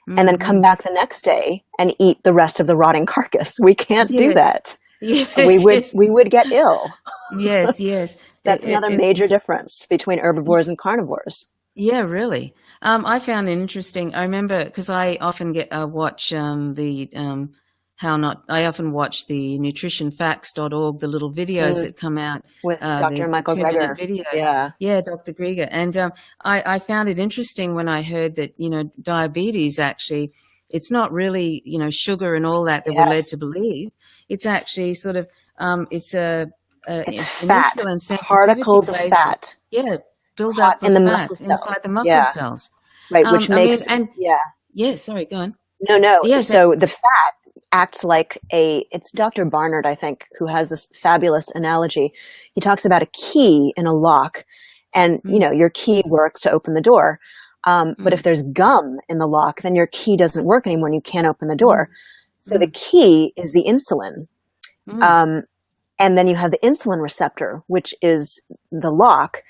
and then come mm, back the next day and eat the rest of the rotting carcass. We can't do yes, that. We yes, would yes, we would get ill. yes, yes. That's another major It's difference between herbivores and carnivores. Yeah, really. I found it interesting. I remember because I often get watch the how not. I often watch the nutritionfacts.org, the little videos Mm, that come out, with Dr. the Michael 2 minute Greger. videos. Yeah. Yeah, Dr. Grieger. And I found it interesting when I heard that diabetes actually, it's not really sugar and all that we're led Yes. to believe. It's actually sort of it's It's an fat, insulin sensitivity particles of based. fat Yeah, caught buildup in of the fat muscle inside cells. the muscle Yeah. cells. Right, which I mean, makes, and yeah. yeah, sorry, go on. No. Yes, and, So the fat acts like it's Dr. Barnard, I think, who has this fabulous analogy. He talks about a key in a lock, and your key works to open the door. But if there's gum in the lock, then your key doesn't work anymore and you can't open the door. So the key is the insulin. And then you have the insulin receptor, which is the lock,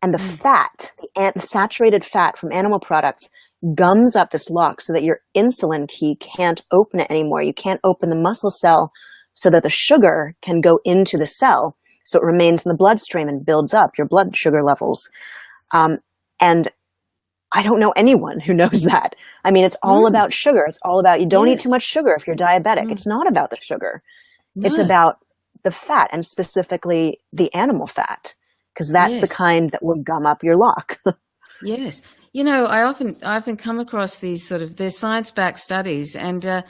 and the fat, the saturated fat from animal products gums up this lock so that your insulin key can't open it anymore. You can't open the muscle cell so that the sugar can go into the cell, so it remains in the bloodstream and builds up your blood sugar levels. And I don't know anyone who knows that. I mean, it's all about sugar. It's all about, you don't eat too yes, much sugar if you're diabetic. It's not about the sugar. It's no, about the fat, and specifically the animal fat, because that's the yes, kind that will gum up your lock. yes. I often come across these sort of, they're science-backed studies, and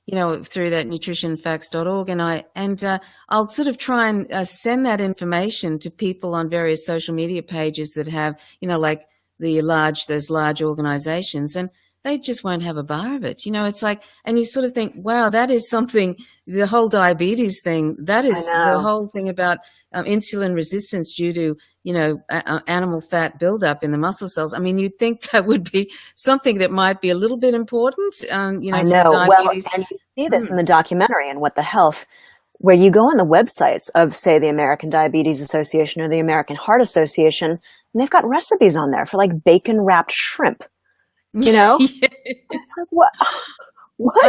through that nutritionfacts.org, and I'll sort of try and send that information to people on various social media pages that have, like those large organizations, and they just won't have a bar of it. It's like, and you sort of think, wow, that is something, the whole diabetes thing, that is the whole thing about insulin resistance due to, animal fat buildup in the muscle cells. I mean, you'd think that would be something that might be a little bit important, I for know. Well, diabetes. and you see this in the documentary and What the Health, where you go on the websites of, say, the American Diabetes Association or the American Heart Association, and they've got recipes on there for like bacon wrapped shrimp. Yeah. It's like, what? What?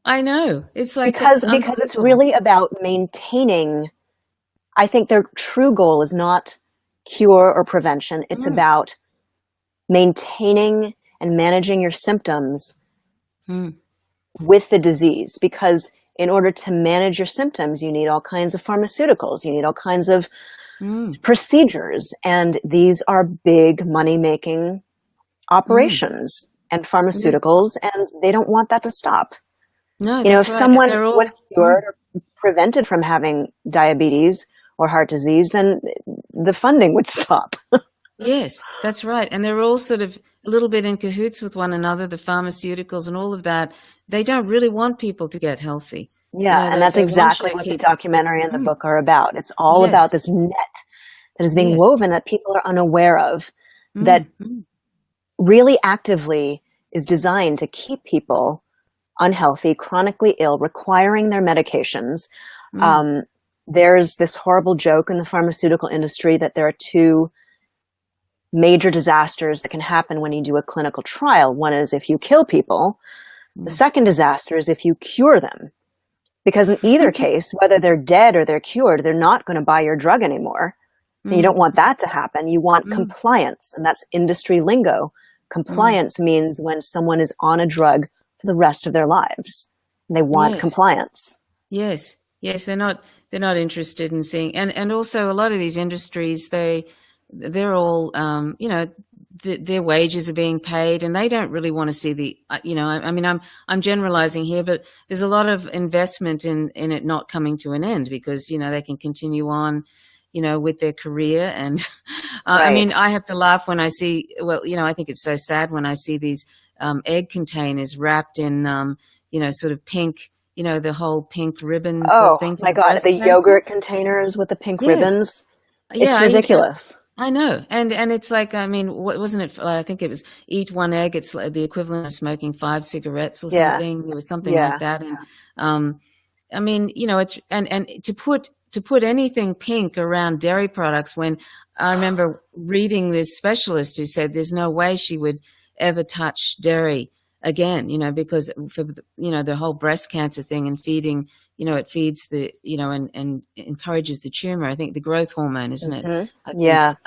I know. It's like, because it's really about maintaining. I think their true goal is not cure or prevention. It's about maintaining and managing your symptoms with the disease, because in order to manage your symptoms, you need all kinds of pharmaceuticals. You need all kinds of procedures. And these are big money-making operations and pharmaceuticals, and they don't want that to stop. No, if someone was cured or prevented from having diabetes or heart disease, then the funding would stop. Yes, that's right. And they're all sort of a little bit in cahoots with one another, the pharmaceuticals and all of that. They don't really want people to get healthy. Yeah, and that's exactly what the documentary and the book are about. It's all about this net that is being woven that people are unaware of, that really actively is designed to keep people unhealthy, chronically ill, requiring their medications. There's this horrible joke in the pharmaceutical industry that there are two major disasters that can happen when you do a clinical trial. One is if you kill people. The second disaster is if you cure them. Because in either case, whether they're dead or they're cured, they're not going to buy your drug anymore. And you don't want that to happen. You want compliance, and that's industry lingo. Compliance means when someone is on a drug for the rest of their lives. And they want compliance. Yes, they're not interested in seeing, and also a lot of these industries, they're all their wages are being paid, and they don't really want to see the I mean, I'm generalizing here, but there's a lot of investment in it not coming to an end, because they can continue on with their career. And I mean, I have to laugh when I see, I think it's so sad when I see these egg containers wrapped in sort of pink, the whole pink ribbon sort of thing. Oh my God, the yogurt containers with the pink ribbons. It's ridiculous. I know. And it's like, I mean, wasn't it, I think it was eat one egg. It's like the equivalent of smoking 5 cigarettes or something. It was something like that. And I mean, it's, and to put anything pink around dairy products, when I remember reading this specialist who said there's no way she would ever touch dairy again, because for, the whole breast cancer thing and feeding, it feeds the, and encourages the tumor. I think the growth hormone, isn't it? I think,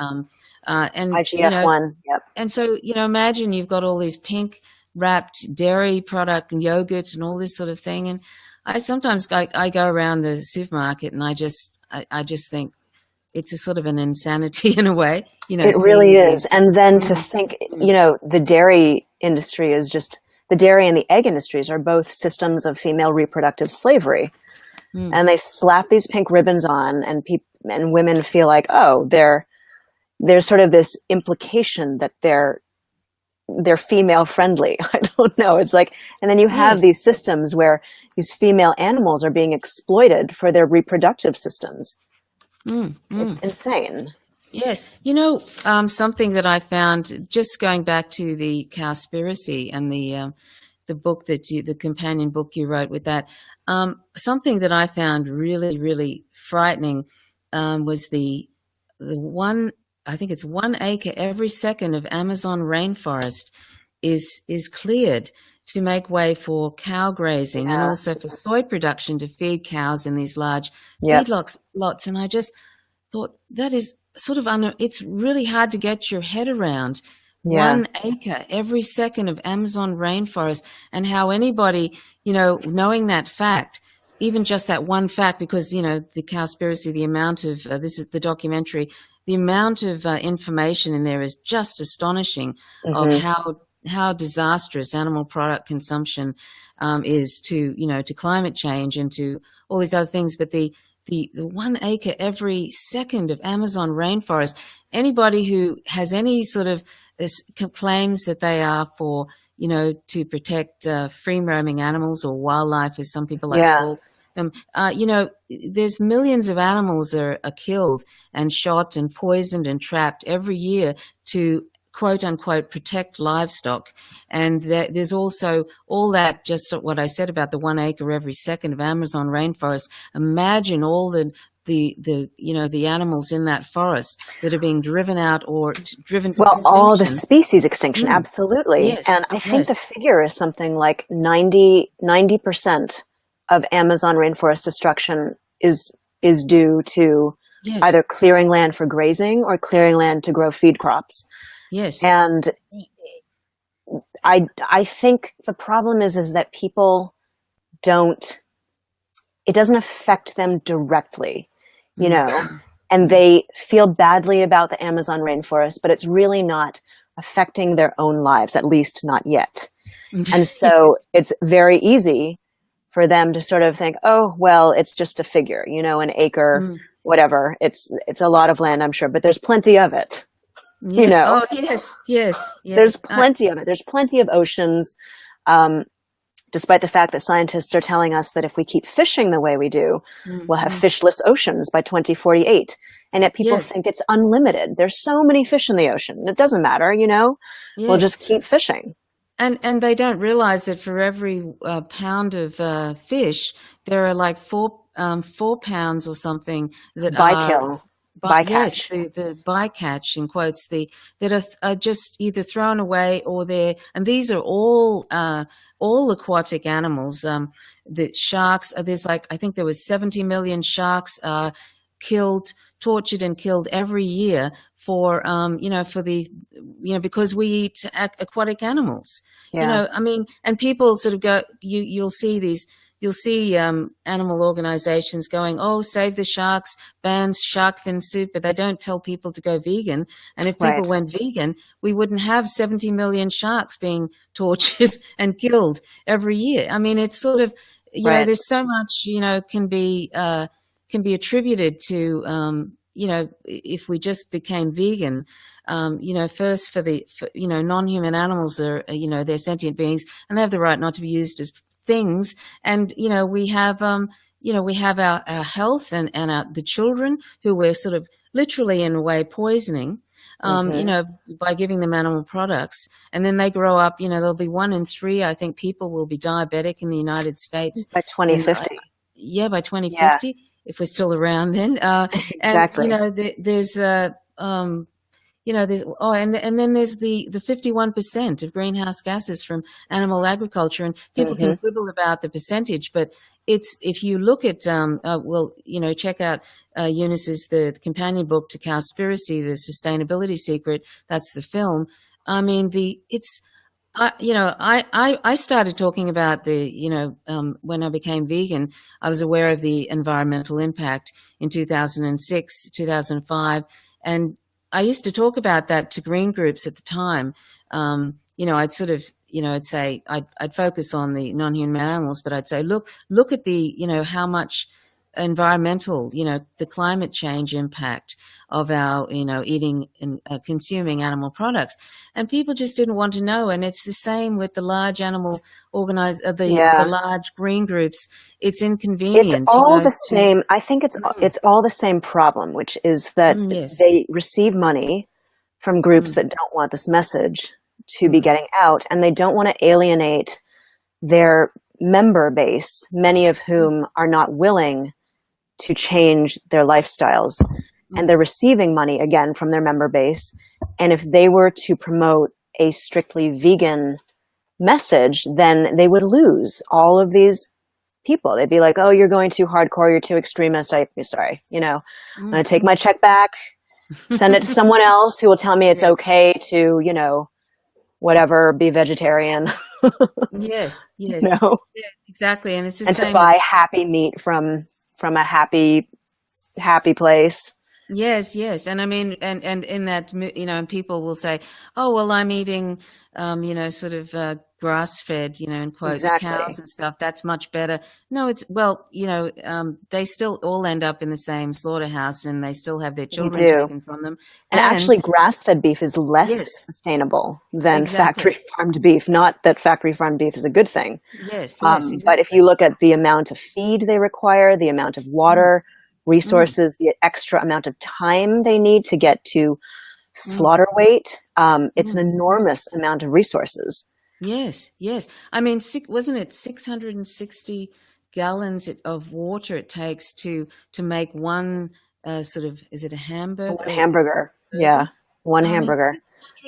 and IGF-1. And so, imagine you've got all these pink wrapped dairy product and yogurt and all this sort of thing. And I sometimes I go around the supermarket and I just think it's a sort of an insanity in a way, It really is. And then to think, the dairy industry is just, the dairy and the egg industries are both systems of female reproductive slavery. And they slap these pink ribbons on, and women feel like, there's sort of this implication that they're female friendly. I don't know. It's like, and then you have these systems where these female animals are being exploited for their reproductive systems. It's insane. Yes. Something that I found, just going back to the Cowspiracy and the book the companion book you wrote with that, something that I found really, really frightening was the one, I think it's 1 acre every second of Amazon rainforest is cleared to make way for cow grazing and also for soy production to feed cows in these large feedlots. And I just thought that is sort of it's really hard to get your head around. 1 acre every second of Amazon rainforest, and how anybody, knowing that fact, even just that one fact, because, the Cowspiracy, the amount of, this is the documentary, the amount of information in there is just astonishing of how how disastrous animal product consumption is to, to climate change and to all these other things. But the 1 acre every second of Amazon rainforest, anybody who has any sort of claims that they are for, to protect free roaming animals or wildlife, as some people like to call them, there's millions of animals are killed and shot and poisoned and trapped every year to quote unquote protect livestock. And there's also all that, just what I said about the 1 acre every second of Amazon rainforest. Imagine all the animals in that forest that are being driven out or driven to extinction. All the species extinction, absolutely. Yes, and I think the figure is something like 90% of Amazon rainforest destruction is due to either clearing land for grazing or clearing land to grow feed crops. Yes. And I think the problem is that people it doesn't affect them directly, and they feel badly about the Amazon rainforest, but it's really not affecting their own lives, at least not yet. And so it's very easy for them to sort of think, oh, well, it's just a figure, an acre, whatever. It's a lot of land, I'm sure, but there's plenty of it. Oh, yes. There's plenty of it. There's plenty of oceans, despite the fact that scientists are telling us that if we keep fishing the way we do, we'll have fishless oceans by 2048. And yet people think it's unlimited. There's so many fish in the ocean. It doesn't matter, We'll just keep fishing. And they don't realize that for every pound of fish, there are like 4 pounds or something that bykill. Bycatch. Yes, the bycatch in quotes, that are just either thrown away or and these are all aquatic animals. The sharks, there's I think there was 70 million sharks killed, tortured and killed every year for because we eat aquatic animals. And people sort of go, you'll see animal organizations going, oh, save the sharks, bans shark fin soup, but they don't tell people to go vegan. And if people went vegan, we wouldn't have 70 million sharks being tortured and killed every year. I mean, it's sort of, there's so much, can be attributed to, if we just became vegan. First for non-human animals are, they're sentient beings and they have the right not to be used as things, and we have our health and the children who we're sort of literally in a way poisoning, by giving them animal products, and then they grow up. There'll be 1 in 3, I think, people will be diabetic in the United States by 2050. By 2050, if we're still around then. Exactly. And there's and then there's the 51% of greenhouse gases from animal agriculture, and people can quibble about the percentage, but if you look at check out Eunice's the companion book to Cowspiracy, The Sustainability Secret. That's the film. I mean, I started talking about when I became vegan, I was aware of the environmental impact in 2006, 2005, and I used to talk about that to green groups at the time. I'd sort of, I'd say I'd focus on the non-human animals, but I'd say, look at the, how much environmental, the climate change impact of our, eating and consuming animal products. And people just didn't want to know. And it's the same with the large animal the large green groups. It's inconvenient. It's all the same. I think it's all the same problem, which is that they receive money from groups that don't want this message to be getting out, and they don't want to alienate their member base, many of whom are not willing to change their lifestyles. And they're receiving money, again, from their member base. And if they were to promote a strictly vegan message, then they would lose all of these people. They'd be like, oh, you're going too hardcore, you're too extremist. I'm sorry, I'm going to take my check back, send it to someone else who will tell me it's okay to, whatever, be vegetarian. Yes. No. Yeah, exactly. And it's the same. To buy happy meat from a happy place. Yes, yes. And I mean, and in that, and people will say, oh, well, I'm eating, sort of grass-fed, in quotes, cows Exactly. and stuff. That's much better. No, well, they still all end up in the same slaughterhouse and they still have their They children do. taken from them. And And actually, grass-fed beef is less yes, sustainable than exactly. factory-farmed beef. Not that factory-farmed beef is a good thing. Yes, yes, But if exactly. you look at the amount of feed they require, the amount of Mm, water, mm, resources, the extra amount of time they need to get to mm, slaughter weight, it's an mm. enormous amount of resources. Yes, yes. I mean, wasn't it 660 gallons of water it takes to make one sort of, is it a One hamburger or hamburger, yeah, burger? one I mean, hamburger.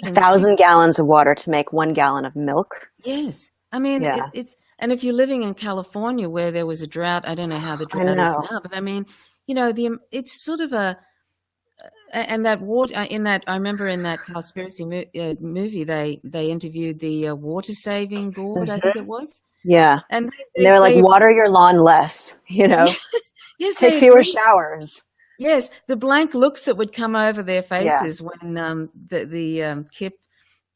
1,000 660. gallons of water to make 1 gallon of milk. Yes. I mean, Yeah, and if you're living in California where there was a drought, I don't know how the I drought is know. now, but I mean, it's sort of and that water in that I remember in that Cowspiracy movie they interviewed the water saving board, I think Hmm. it was. Yeah. And And they're like, they water your lawn less, yes, yes, take they fewer agreed. showers. Yes, the blank looks that would come over their Yeah, faces when the Kip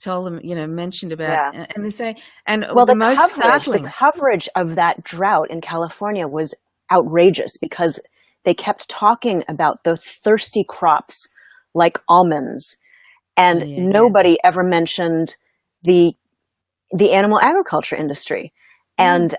told them, mentioned about, yeah. and they say, and Well, the most the startling. coverage of that drought in California was outrageous because they kept talking about the thirsty crops like almonds, Oh and yeah, yeah. nobody ever mentioned the the animal agriculture industry. Mm, And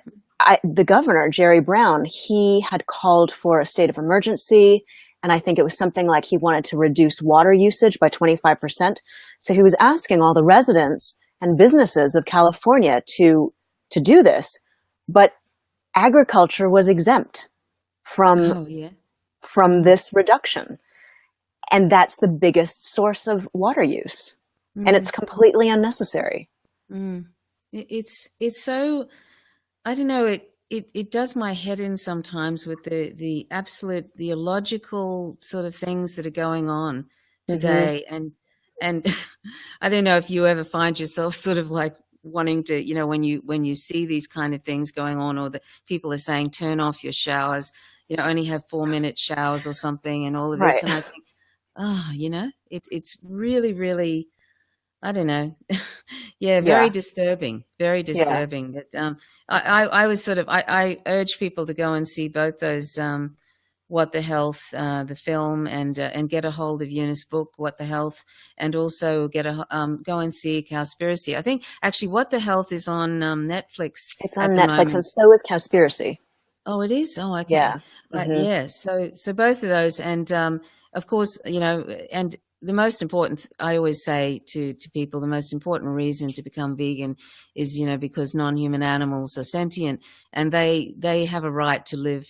the governor, Jerry Brown, he had called for a state of emergency. And I think it was something like he wanted to reduce water usage by 25%. So he was asking all the residents and businesses of California to do this. But agriculture was exempt from, oh yeah. from Mm, this reduction. And that's the biggest source of water use. And it's mm, completely unnecessary. mm. It's so, I don't know, it does my head in sometimes with the absolute the illogical sort of things that are going on Hmm. today. And I don't know if you ever find yourself sort of like wanting to, when you see these kind of things going on, or that people are saying turn off your showers, only have 4-minute showers or something, and all of this. Right. And I think, oh, it's really, really, I don't know. Yeah, very Yeah. disturbing, very Yeah. disturbing. That I was sort of I urge people to go and see both those What the Health, the film, and get a hold of Eunice's book, What the Health, and also go and see Cowspiracy. I think actually What the Health is on Netflix It's at on the Netflix, and moment. so is Cowspiracy. Oh, it is? Oh, okay. Yeah. Hmm. Yeah. So both of those, and of course, and the most important, I always say to people, the most important reason to become vegan is, because non-human animals are sentient, and they have a right to live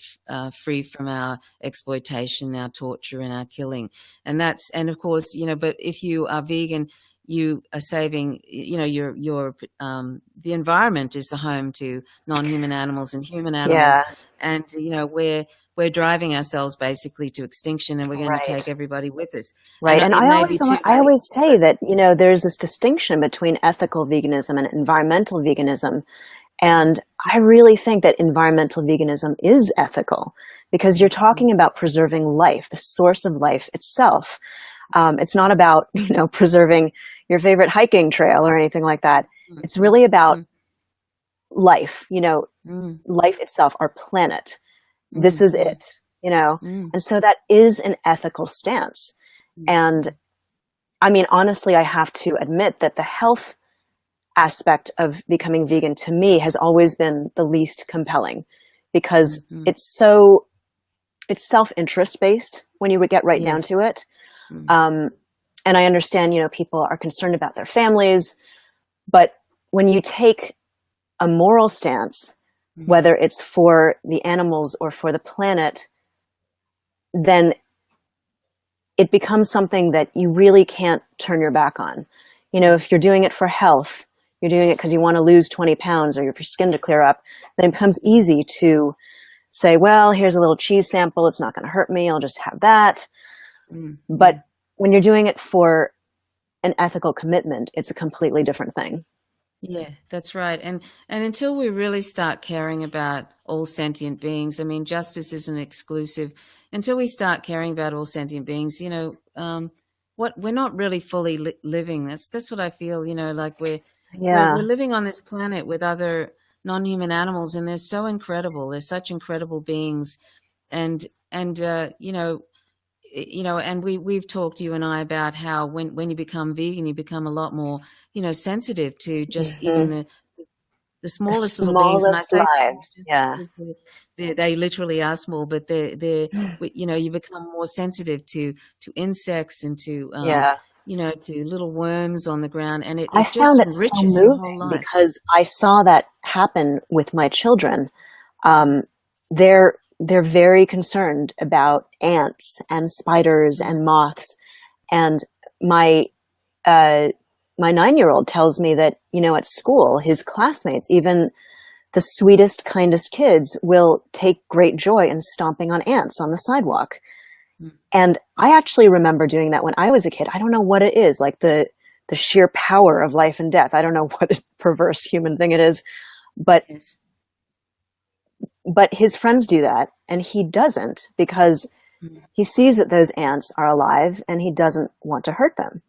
free from our exploitation, our torture, and our killing. And of course, but if you are vegan, you are saving, your the environment is the home to non-human animals and human animals, Yeah. and we're driving ourselves basically to extinction, and we're going to take Right. everybody with us. And Right. And it may be too I late, always say but that, there's this distinction between ethical veganism and environmental veganism. And I really think that environmental veganism is ethical because you're mm, talking about preserving life, the source of life itself. It's not about, preserving your favorite hiking trail or anything like that. mm, It's mm, really about mm, life, mm, life itself, our planet. This mm, is mm, it. mm, And so that is an ethical stance. mm, And mm, I mean, honestly, I have to admit that the health aspect of becoming vegan to me has always been the least compelling mm, because mm. it's self-interest based when you would get right down Yes. to it. Mm, Um, and I understand, people are concerned about their families, but when you take a moral stance, mm, whether it's for the animals or for the planet, then it becomes something that you really can't turn your back on. mm, If you're doing it for health, you're doing it because you want to lose 20 pounds or your skin to clear up, then it becomes easy to say, well, here's a little cheese sample. It's not going to hurt me. I'll just have that. mm, But mm. when you're doing it for an ethical commitment, it's a completely different thing. Yeah, that's right. And until we really start caring about all sentient beings, I mean, justice isn't exclusive. Until we start caring about all sentient beings, what we're not really fully living. That's what I feel. Like we're Yeah. living on this planet with other non-human animals, and they're so incredible. They're such incredible beings, and and we've talked, you and I, about how when you become vegan, you become a lot more, sensitive to just even Hmm. the The smallest little beings. And I smallest say small lives. just Yeah. because they literally are small, but you become more sensitive to insects and Yeah. to little worms on the ground, and I it just found it so enriches your whole moving life. because I saw that happen with my children. Um, they're very concerned about ants and spiders Mm, and moths. And my uh, my 9-year-old tells me that, at school, his classmates, even the sweetest, kindest kids, will take great joy in stomping on ants on the sidewalk. mm. And I actually remember doing that when I was a kid. I don't know what it is, like the sheer power of life and death. I don't know what a perverse human thing it is, but Yes. his friends do that and he doesn't, because Mm. he sees that those ants are alive and he doesn't want to hurt them.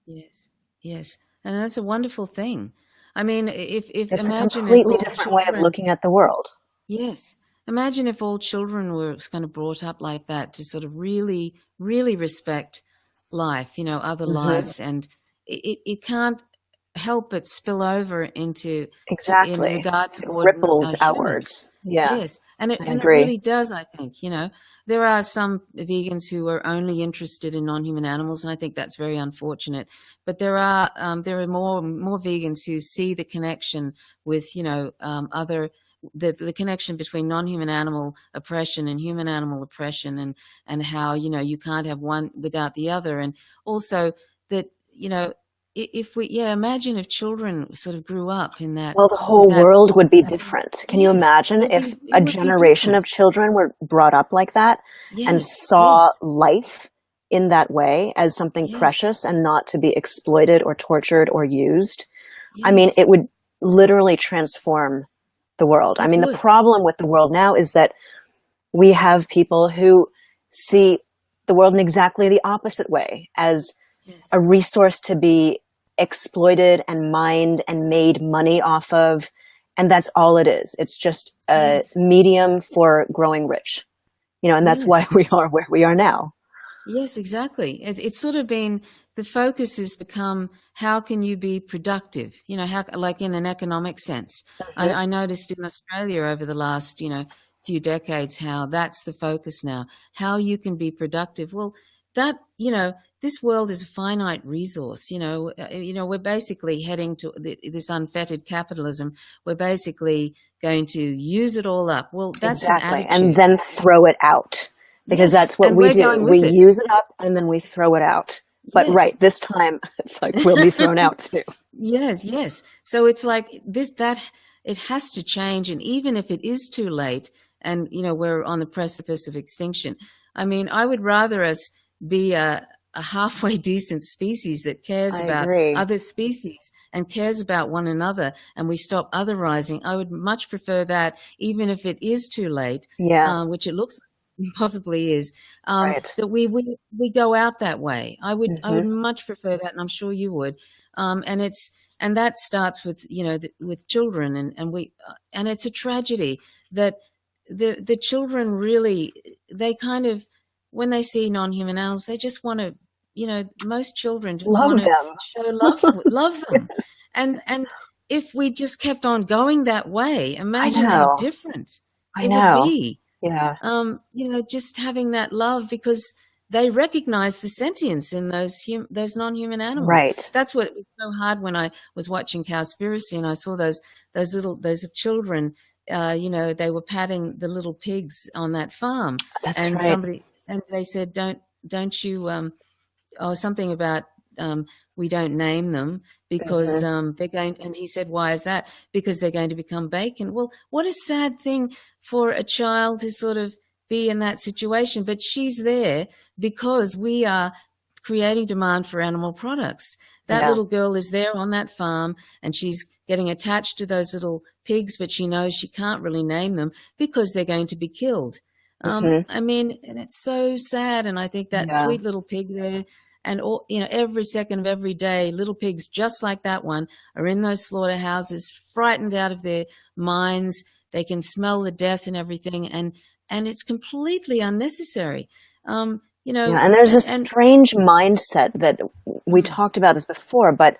Yes, yes, and that's a wonderful thing. I mean, if It's a imagine if completely all different way of children, looking at the world. yes, imagine if all children were kind of brought up like that, to sort of really, really respect life, other Hmm. lives, and it can't help but spill over in Exactly. regard It toward ripples humans. outwards. Yeah, Yes, and it I and it agree. really does. I think there are some vegans who are only interested in non-human animals, and I think that's very unfortunate. But there are more vegans who see the connection with other the connection between non-human animal oppression and human animal oppression, and how you can't have one without the other, and also that if we imagine if children sort of grew up in that Well, the with whole that world would be that different. Can you yes, imagine if a it would be generation different. of children were brought up like that and Yes, saw yes, life in that way as something yes, precious and not to be exploited or tortured or used? I mean, yes. it would literally transform the world. I It mean, the would. problem with the world now is that we have people who see the world in exactly the opposite way, as Yes, a resource to be exploited and mined and made money off of. And that's all it is. It's just a yes, medium for growing rich, and that's why yes, we are where we are now. yes. Exactly. It's sort of been the focus has become how can you be productive? How, like in an economic sense. I, Hmm. I noticed in Australia over the last few decades how that's the focus now. How you can be productive. Well, that this world is a finite resource. We're basically heading to this unfettered capitalism. We're basically going to use it all up. Well, that's an Exactly. And attitude. then throw it out, because Yes, that's what and we we're do. going We with it. use it up and then we throw it out. But Yes. right, this time it's like we'll be thrown out too. Yes, yes. So it's like that it has to change, and even if it is too late and we're on the precipice of extinction. I mean, I would rather us be a halfway decent species that cares I about agree. other species and cares about one another, and we stop otherizing. I would much prefer that, even if it is too late, Yeah, which it looks like possibly is, right. that we go out that way. I would Hmm. much prefer that, and I'm sure you would. And that starts with with children, and it's a tragedy that the children really, they kind of, when they see non-human animals, they just want to, most children just want Love to them. show love them, and if we just kept on going that way, I imagine how know. different I it would know. be. Yeah. Just having that love, because they recognize the sentience in those non-human animals. Right. That's what was so hard when I was watching Cowspiracy and I saw those children. They were patting the little pigs on that farm, That's and right. they said, don't you or something about we don't name them because Hmm. they're going. And he said, "Why is that?" Because they're going to become bacon. Well, what a sad thing for a child to sort of be in that situation. But she's there because we are creating demand for animal products. That Yeah. little girl is there on that farm, and she's getting attached to those little pigs, but she knows she can't really name them because they're going to be killed. Hmm. I mean, and it's so sad. And I think that Yeah. sweet little pig there, and all, every second of every day, little pigs just like that one are in those slaughterhouses, frightened out of their minds. They can smell the death and everything, and it's completely unnecessary. Yeah. And there's a And strange mindset that we mm, talked about this before, but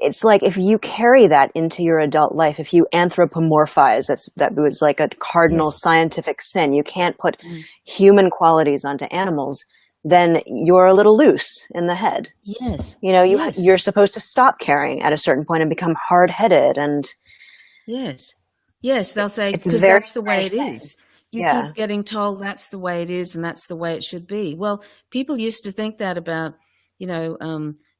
it's like if you carry that into your adult life, if you anthropomorphize, that was like a cardinal yes, scientific sin. You can't put mm, human qualities onto animals, then you're a little loose in the head. yes, You know, yes, you're supposed to stop caring at a certain point and become hard-headed, and yes, yes. They'll say it's a because very that's the way strange it thing. is. You Yeah. keep getting told that's the way it is and that's the way it should be. Well, people used to think that about,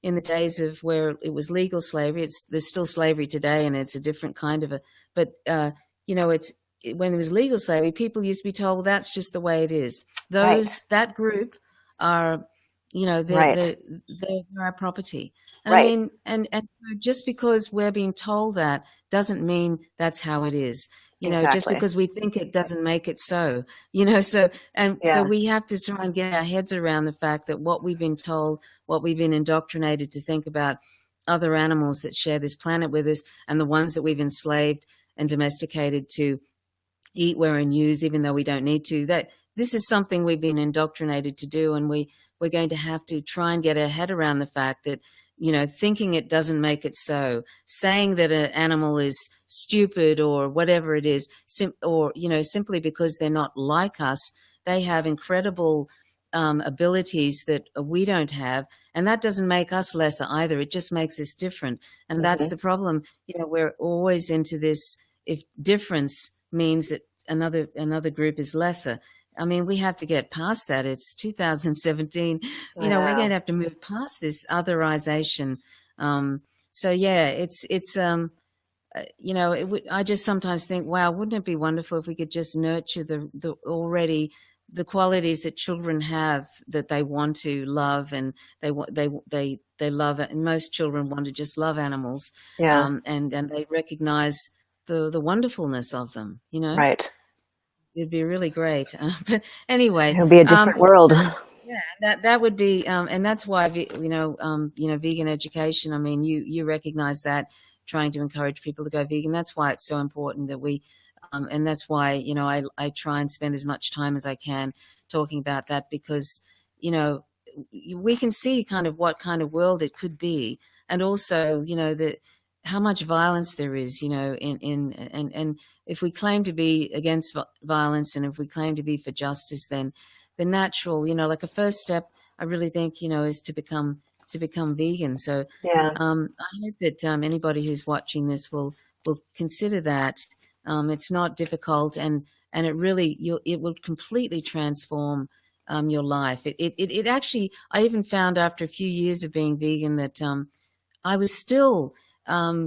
in the days of where it was legal slavery. There's still slavery today, and it's a different kind of a. But when it was legal slavery, people used to be told, well, that's just the way it is. Right. That group are, Right. they're our property. And I Right. mean, and just because we're being told that doesn't mean that's how it is. Just Exactly. because we think it doesn't make it so. So Yeah. we have to try and get our heads around the fact that what we've been told, what we've been indoctrinated to think about other animals that share this planet with us, and the ones that we've enslaved and domesticated to eat, wear, and use, even though we don't need to. That this is something we've been indoctrinated to do, and we're going to have to try and get our head around the fact that thinking it doesn't make it so, saying that an animal is stupid or whatever it is, or simply because they're not like us, they have incredible abilities that we don't have, and that doesn't make us lesser either. It just makes us different, and that's Hmm. the problem. We're always into this. If difference means that another group is lesser. I mean, we have to get past that. It's 2017. I We're going know. to have to move past this otherization. So yeah, I just sometimes think, wow, wouldn't it be wonderful if we could just nurture the qualities that children have, that they want to love, and they love it. And most children want to just love animals, Yeah. and they recognize the wonderfulness of them. Right. It'd be really great. But anyway, It'll be a different world. yeah, that would be, and that's why vegan education. I mean, you recognize that, trying to encourage people to go vegan. That's why it's so important that and that's why I try and spend as much time as I can talking about that, because we can see kind of what kind of world it could be, and also that how much violence there is, and if we claim to be against violence, and if we claim to be for justice, then the natural, like a first step, I really think, is to become vegan. So Yeah. I hope that anybody who's watching this will consider that. It's not difficult, and it will completely transform your life. It actually, I even found after a few years of being vegan that I was still,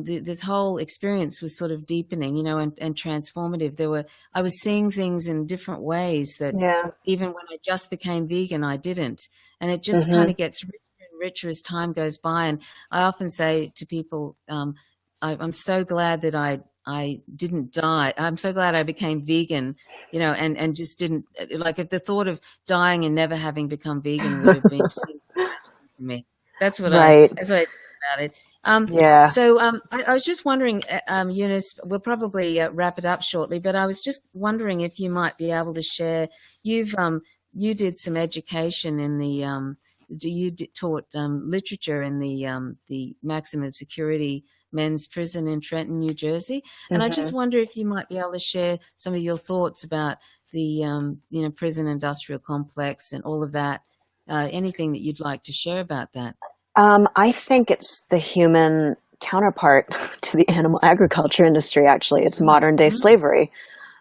this whole experience was sort of deepening, and transformative. I was seeing things in different ways that Yeah. even when I just became vegan, I didn't. And it just kind Hmm. of gets richer and richer as time goes by. And I often say to people, I'm so glad that I didn't die. I'm so glad I became vegan, and just didn't, like, if the thought of dying and never having become vegan would have been seemed tragedy to me. Right. That's what I think about it. Yeah. I was just wondering, Eunice, we'll probably wrap it up shortly, but I was just wondering if you might be able to share. You did some education in the taught literature in the maximum security men's prison in Trenton, New Jersey, and I just Hmm. wonder if you might be able to share some of your thoughts about the prison industrial complex and all of that. Anything that you'd like to share about that? I think it's the human counterpart to the animal agriculture industry, actually. It's Mm, modern day mm, slavery,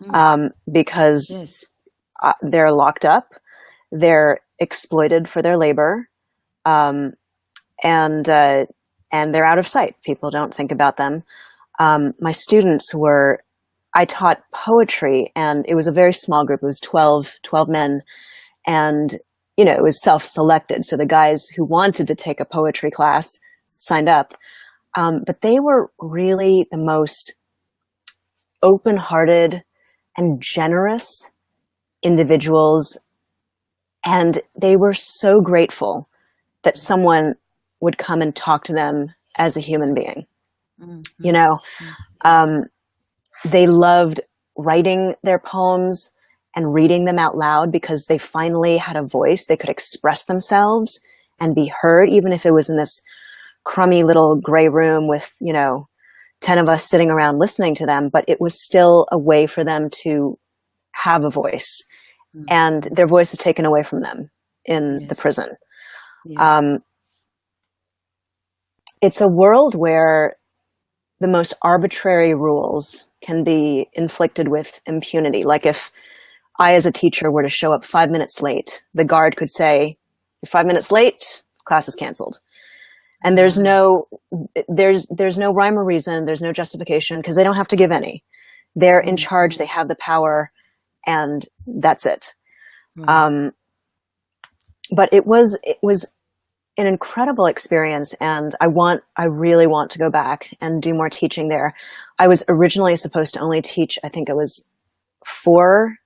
mm. because Yes. they're locked up, they're exploited for their labor, um, and they're out of sight. People don't think about them. My students were, I taught poetry, and it was a very small group. It was 12 men. And it was self-selected. So the guys who wanted to take a poetry class signed up. But they were really the most open-hearted and generous individuals. And they were so grateful that someone would come and talk to them as a human being. They loved writing their poems and reading them out loud because they finally had a voice. They could express themselves and be heard, even if it was in this crummy little gray room with, 10 of us sitting around listening to them, but it was still a way for them to have a voice. And their voice is taken away from them in the prison. Yeah. It's a world where the most arbitrary rules can be inflicted with impunity. Like if I, as a teacher, were to show up 5 minutes late, the guard could say, "You're 5 minutes late, class is canceled." And there's no rhyme or reason. There's no justification because they don't have to give any. They're in charge. They have the power, and that's it. But it was an incredible experience, and I really want to go back and do more teaching there. I was originally supposed to only teach, I think it was four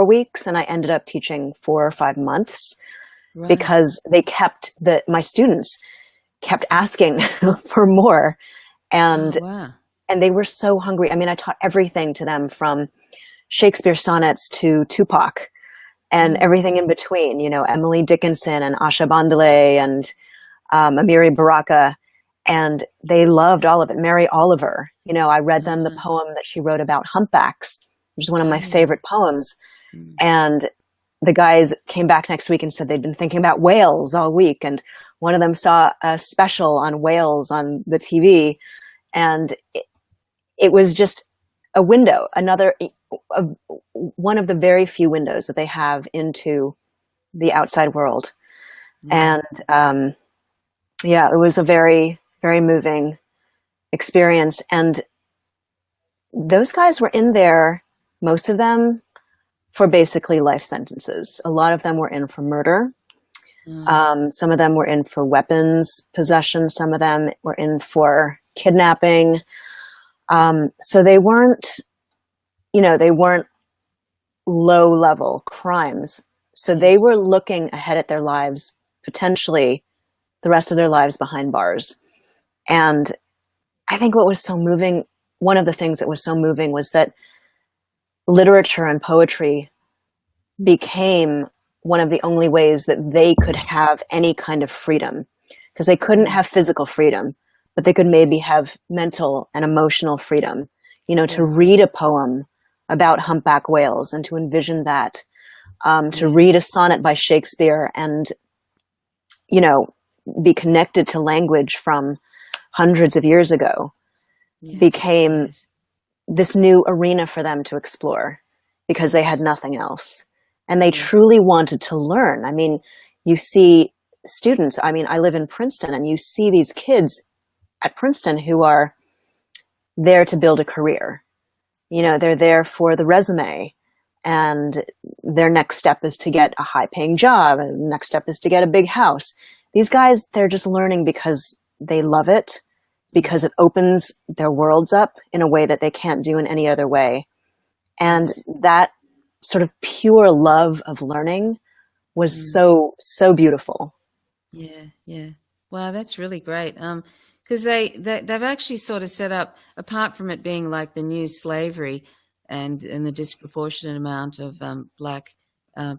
weeks, and I ended up teaching 4 or 5 months because my students kept asking for more, and and they were so hungry. I mean, I taught everything to them from Shakespeare sonnets to Tupac and everything in between, Emily Dickinson and Asha Bandale and Amiri Baraka, and they loved all of it. Mary Oliver, I read them the poem that she wrote about humpbacks, which is one of my favorite poems. And the guys came back next week and said they'd been thinking about whales all week. And one of them saw a special on whales on the TV. And it was just a window, one of the very few windows that they have into the outside world. And it was a very, very moving experience. And those guys were in there, most of them, for basically life sentences. A lot of them were in for murder. Some of them were in for weapons possession. Some of them were in for kidnapping. So they weren't low-level crimes. So they were looking ahead at their lives, potentially the rest of their lives behind bars. And I think what was so moving, one of the things that was so moving was that literature and poetry became one of the only ways that they could have any kind of freedom, because they couldn't have physical freedom, but they could maybe have mental and emotional freedom, to read a poem about humpback whales and to envision that, to read a sonnet by Shakespeare and, be connected to language from hundreds of years ago became this new arena for them to explore because they had nothing else. And they truly wanted to learn. I mean, you see students, I live in Princeton, and you see these kids at Princeton who are there to build a career. They're there for the resume, and their next step is to get a high-paying job, and the next step is to get a big house. These guys, they're just learning because they love it, because it opens their worlds up in a way that they can't do in any other way. And that sort of pure love of learning was so beautiful. Yeah. Wow, that's really great. Because they've actually sort of set up, apart from it being like the new slavery and the disproportionate amount of black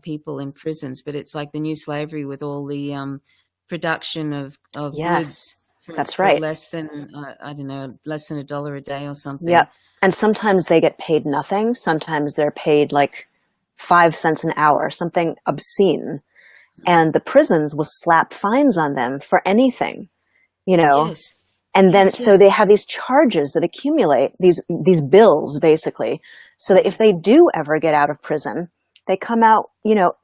people in prisons, but it's like the new slavery with all the production of goods. That's right. Less than less than $1 a day or something. Yeah, and sometimes they get paid nothing. Sometimes they're paid like 5 cents an hour, something obscene. And the prisons will slap fines on them for anything, Yes. And then so they have these charges that accumulate, these bills basically, so that if they do ever get out of prison, they come out,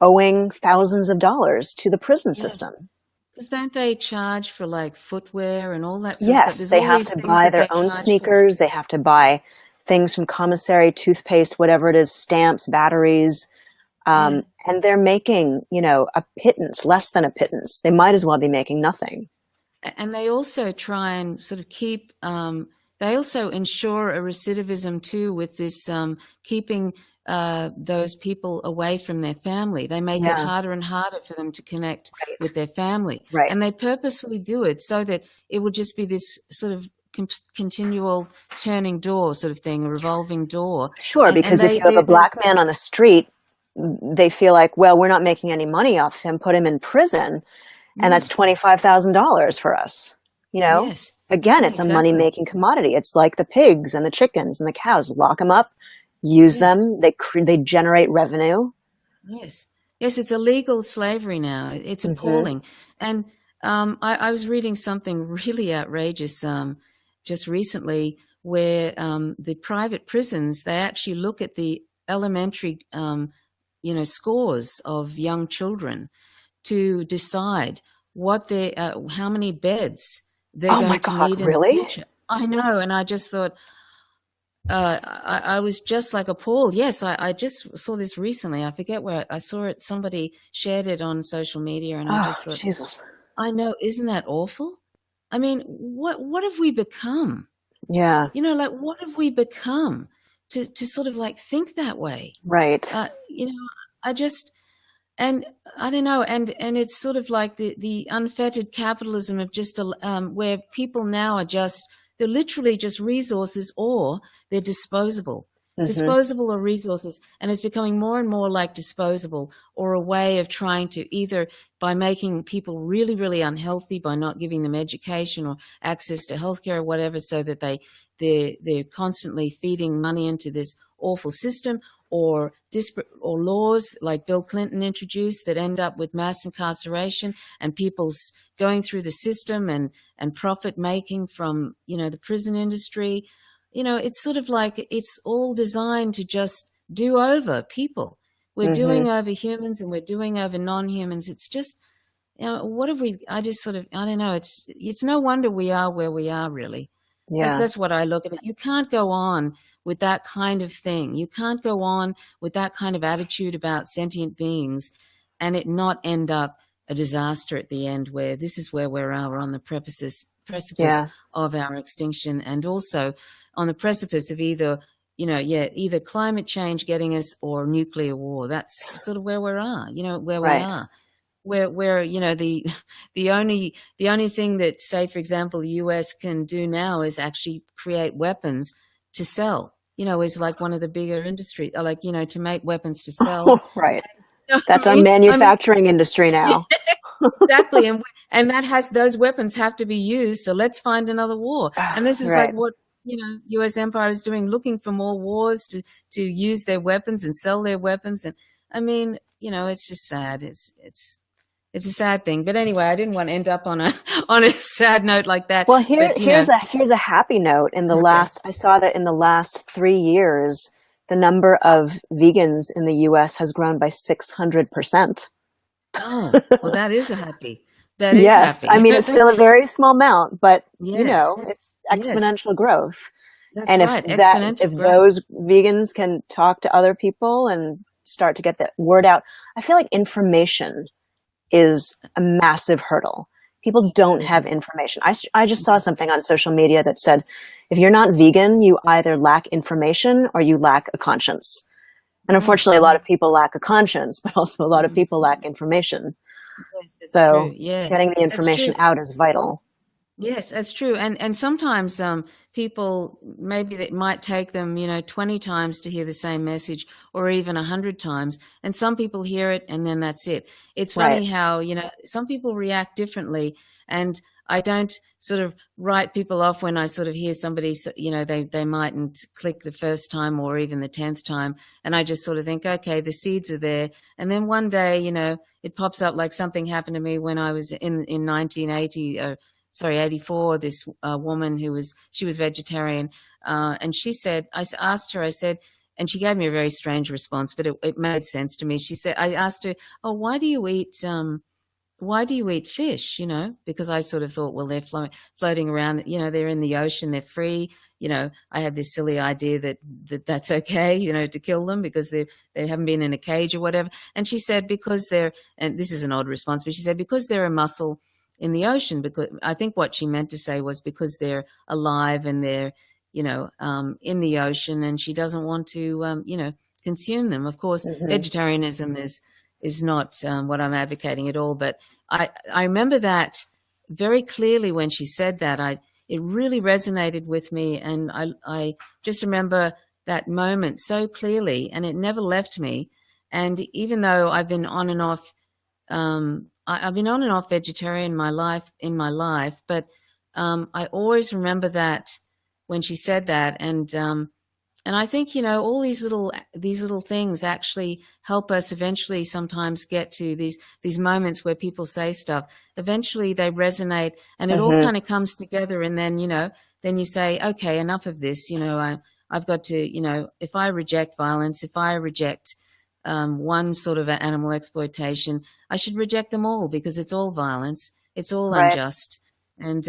owing thousands of dollars to the prison system. Because don't they charge for like footwear and all that sort of stuff? Yes, they have to buy their own sneakers. They have to buy things from commissary, toothpaste, whatever it is, stamps, batteries. Yeah. And they're making, a pittance, less than a pittance. They might as well be making nothing. And they also try and sort of keep, they also ensure a recidivism too with this keeping those people away from their family. They make it Yeah, harder and harder for them to connect right, with their family. right. And they purposefully do it so that it would just be this sort of continual turning door sort of thing, a revolving door. Sure, And because if you have a they black man on the street, they feel like, well, we're not making any money off him, put him in prison, and that's $25,000 for us. yes, Again, yeah, it's a exactly. money-making commodity. It's like the pigs and the chickens and the cows. Lock them up, use Yes. them. They generate revenue. Yes, yes, it's illegal slavery now. It's Hmm. appalling. And I was reading something really outrageous just recently where the private prisons, they actually look at the elementary, scores of young children to decide what they, how many beds they're Oh my going to God, need in the really? future. I know, and I just thought, I was just like appalled. Yes, I just saw this recently. I forget where I saw it. Somebody shared it on social media, and I Oh, just thought, Jesus. I know, isn't that awful? I mean, what have we become? Yeah, Like what have we become to sort of like think that way? right. Uh, you know, I just and I don't know, and it's sort of like the unfettered capitalism of just where people now are just they're literally just resources or they're Hmm. disposable or resources, and it's becoming more and more like disposable or a way of trying to either by making people really really unhealthy by not giving them education or access to healthcare or whatever, so that they're constantly feeding money into this awful system, or disparate or laws like Bill Clinton introduced that end up with mass incarceration and people's going through the system and profit making from the prison industry. It's sort of like it's all designed to just do over people. We're Hmm. doing over humans and we're doing over non-humans. It's just what have we? I just sort of I don't know. It's no wonder we are where we are, really. That's Yeah, that's what I look at it. You can't go on with that kind of thing. You can't go on with that kind of attitude about sentient beings and it not end up a disaster at the end, where this is where we are. We're on the precipice yeah, of our extinction, and also on the precipice of either climate change getting us or nuclear war. That's sort of where we are, where we right. are. Where the only thing that, say for example, the US can do now is actually create weapons to sell, is like one of the bigger industries, like to make weapons to sell. Right. You know what That's I our mean? manufacturing industry now. Exactly, and that has those weapons have to be used, so let's find another war. And this is like Right. what US empire is doing, looking for more wars to use their weapons and sell their weapons. And I mean, it's just sad. It's a sad thing. But anyway, I didn't want to end up on a on a sad note like that. Well, But here's a happy note. okay. I saw that in the last 3 years, the number of vegans in the U.S. has grown by 600%. Oh, well, that is a happy. That is Yes, I happy. mean it's still a very small amount, but Yes, it's yes, exponential growth. that's And right. if Exponential growth. those vegans can talk to other people and start to get the word out, I feel like information is a massive hurdle. People don't Yes. have information. I just saw something on social media that said, if you're not vegan, you either lack information or you lack a conscience. And Right. unfortunately, a lot of people lack a conscience, but also a lot of Mm. people lack information. Yes, that's true. So Yeah, getting the that's true. information out is vital. Yes, that's true. And sometimes people, maybe it might take them 20 times to hear the same message, or even 100 times. And some people hear it and then that's it. It's Right. funny how some people react differently, and I don't sort of write people off when I sort of hear somebody they mightn't click the first time or even the 10th time, and I just sort of think, okay, the seeds are there, and then one day it pops up, like something happened to me when I was in 1980. 84, this woman she was vegetarian, and she said, asked her, I said, and she gave me a very strange response, but it made sense to me. She said, I asked her, oh, why do you eat why do you eat fish? Because I sort of thought, well, they're floating around, they're in the ocean, they're free. I had this silly idea that's okay, to kill them because they haven't been in a cage or whatever. And she said, and this is an odd response, but she said, because they're a mussel in the ocean, because I think what she meant to say was because they're alive and they're, in the ocean, and she doesn't want to, consume them. Of course, vegetarianism is not what I'm advocating at all, but I remember that very clearly when she said that. It really resonated with me, and I just remember that moment so clearly, and it never left me. And even though I've been on and off, I've been on and off vegetarian in my life, but I always remember that when she said that, and I think, all these little things actually help us eventually sometimes get to these moments where people say stuff. Eventually they resonate, and it all kind of comes together. And then, then you say, okay, enough of this. I've got to, if I reject violence, if I reject one sort of animal exploitation, I should reject them all, because it's all violence. It's all unjust. And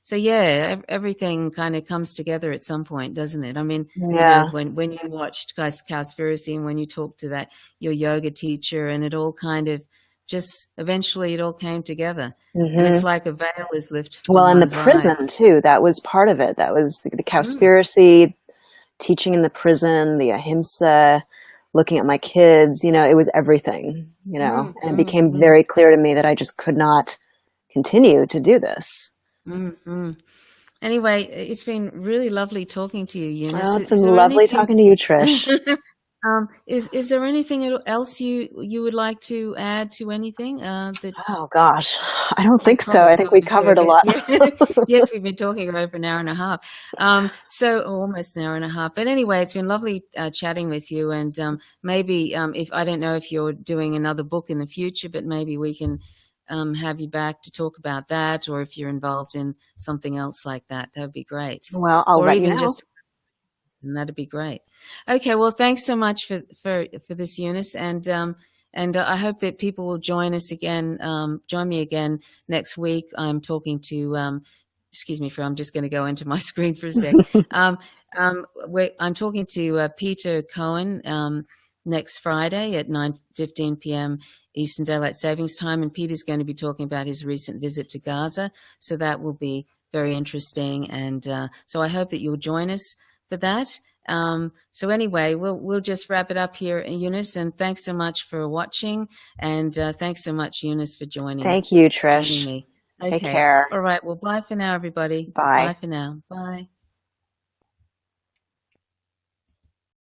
so, yeah, everything kind of comes together at some point, doesn't it? I mean, when you watched Cowspiracy, and when you talked to your yoga teacher, and it all kind of just eventually it all came together. And it's like a veil is lifted from Well, and the one's prison eyes. too, that was part of it. That was the Cowspiracy, teaching in the prison, the ahimsa, looking at my kids, it was everything, and it became very clear to me that I just could not continue to do this. Anyway, it's been really lovely talking to you, Eunice. Well, it's been lovely talking to you, Trish. Is there anything else you would like to add to anything? Oh gosh, I don't think so. I think we covered a lot. Yes, we've been talking over an hour and a half, so almost an hour and a half. But anyway, it's been lovely chatting with you. And maybe if I don't know if you're doing another book in the future, but maybe we can have you back to talk about that, or if you're involved in something else like that, that would be great. Well, I'll let you know. And that'd be great. Okay, well, thanks so much for this, Eunice, and I hope that people will join me again next week. I'm talking to excuse me, I'm just going to go into my screen for a sec. I'm talking to Peter Cohen next Friday at 9:15 p.m. Eastern Daylight Savings Time, and Peter's going to be talking about his recent visit to Gaza, so that will be very interesting. And so I hope that you'll join us for that. So anyway, we'll just wrap it up here, Eunice, and thanks so much for watching, and thanks so much, Eunice, for joining. Thank you, Trish. Joining me. Take care. All right. Well, bye for now, everybody. Bye. Bye for now. Bye.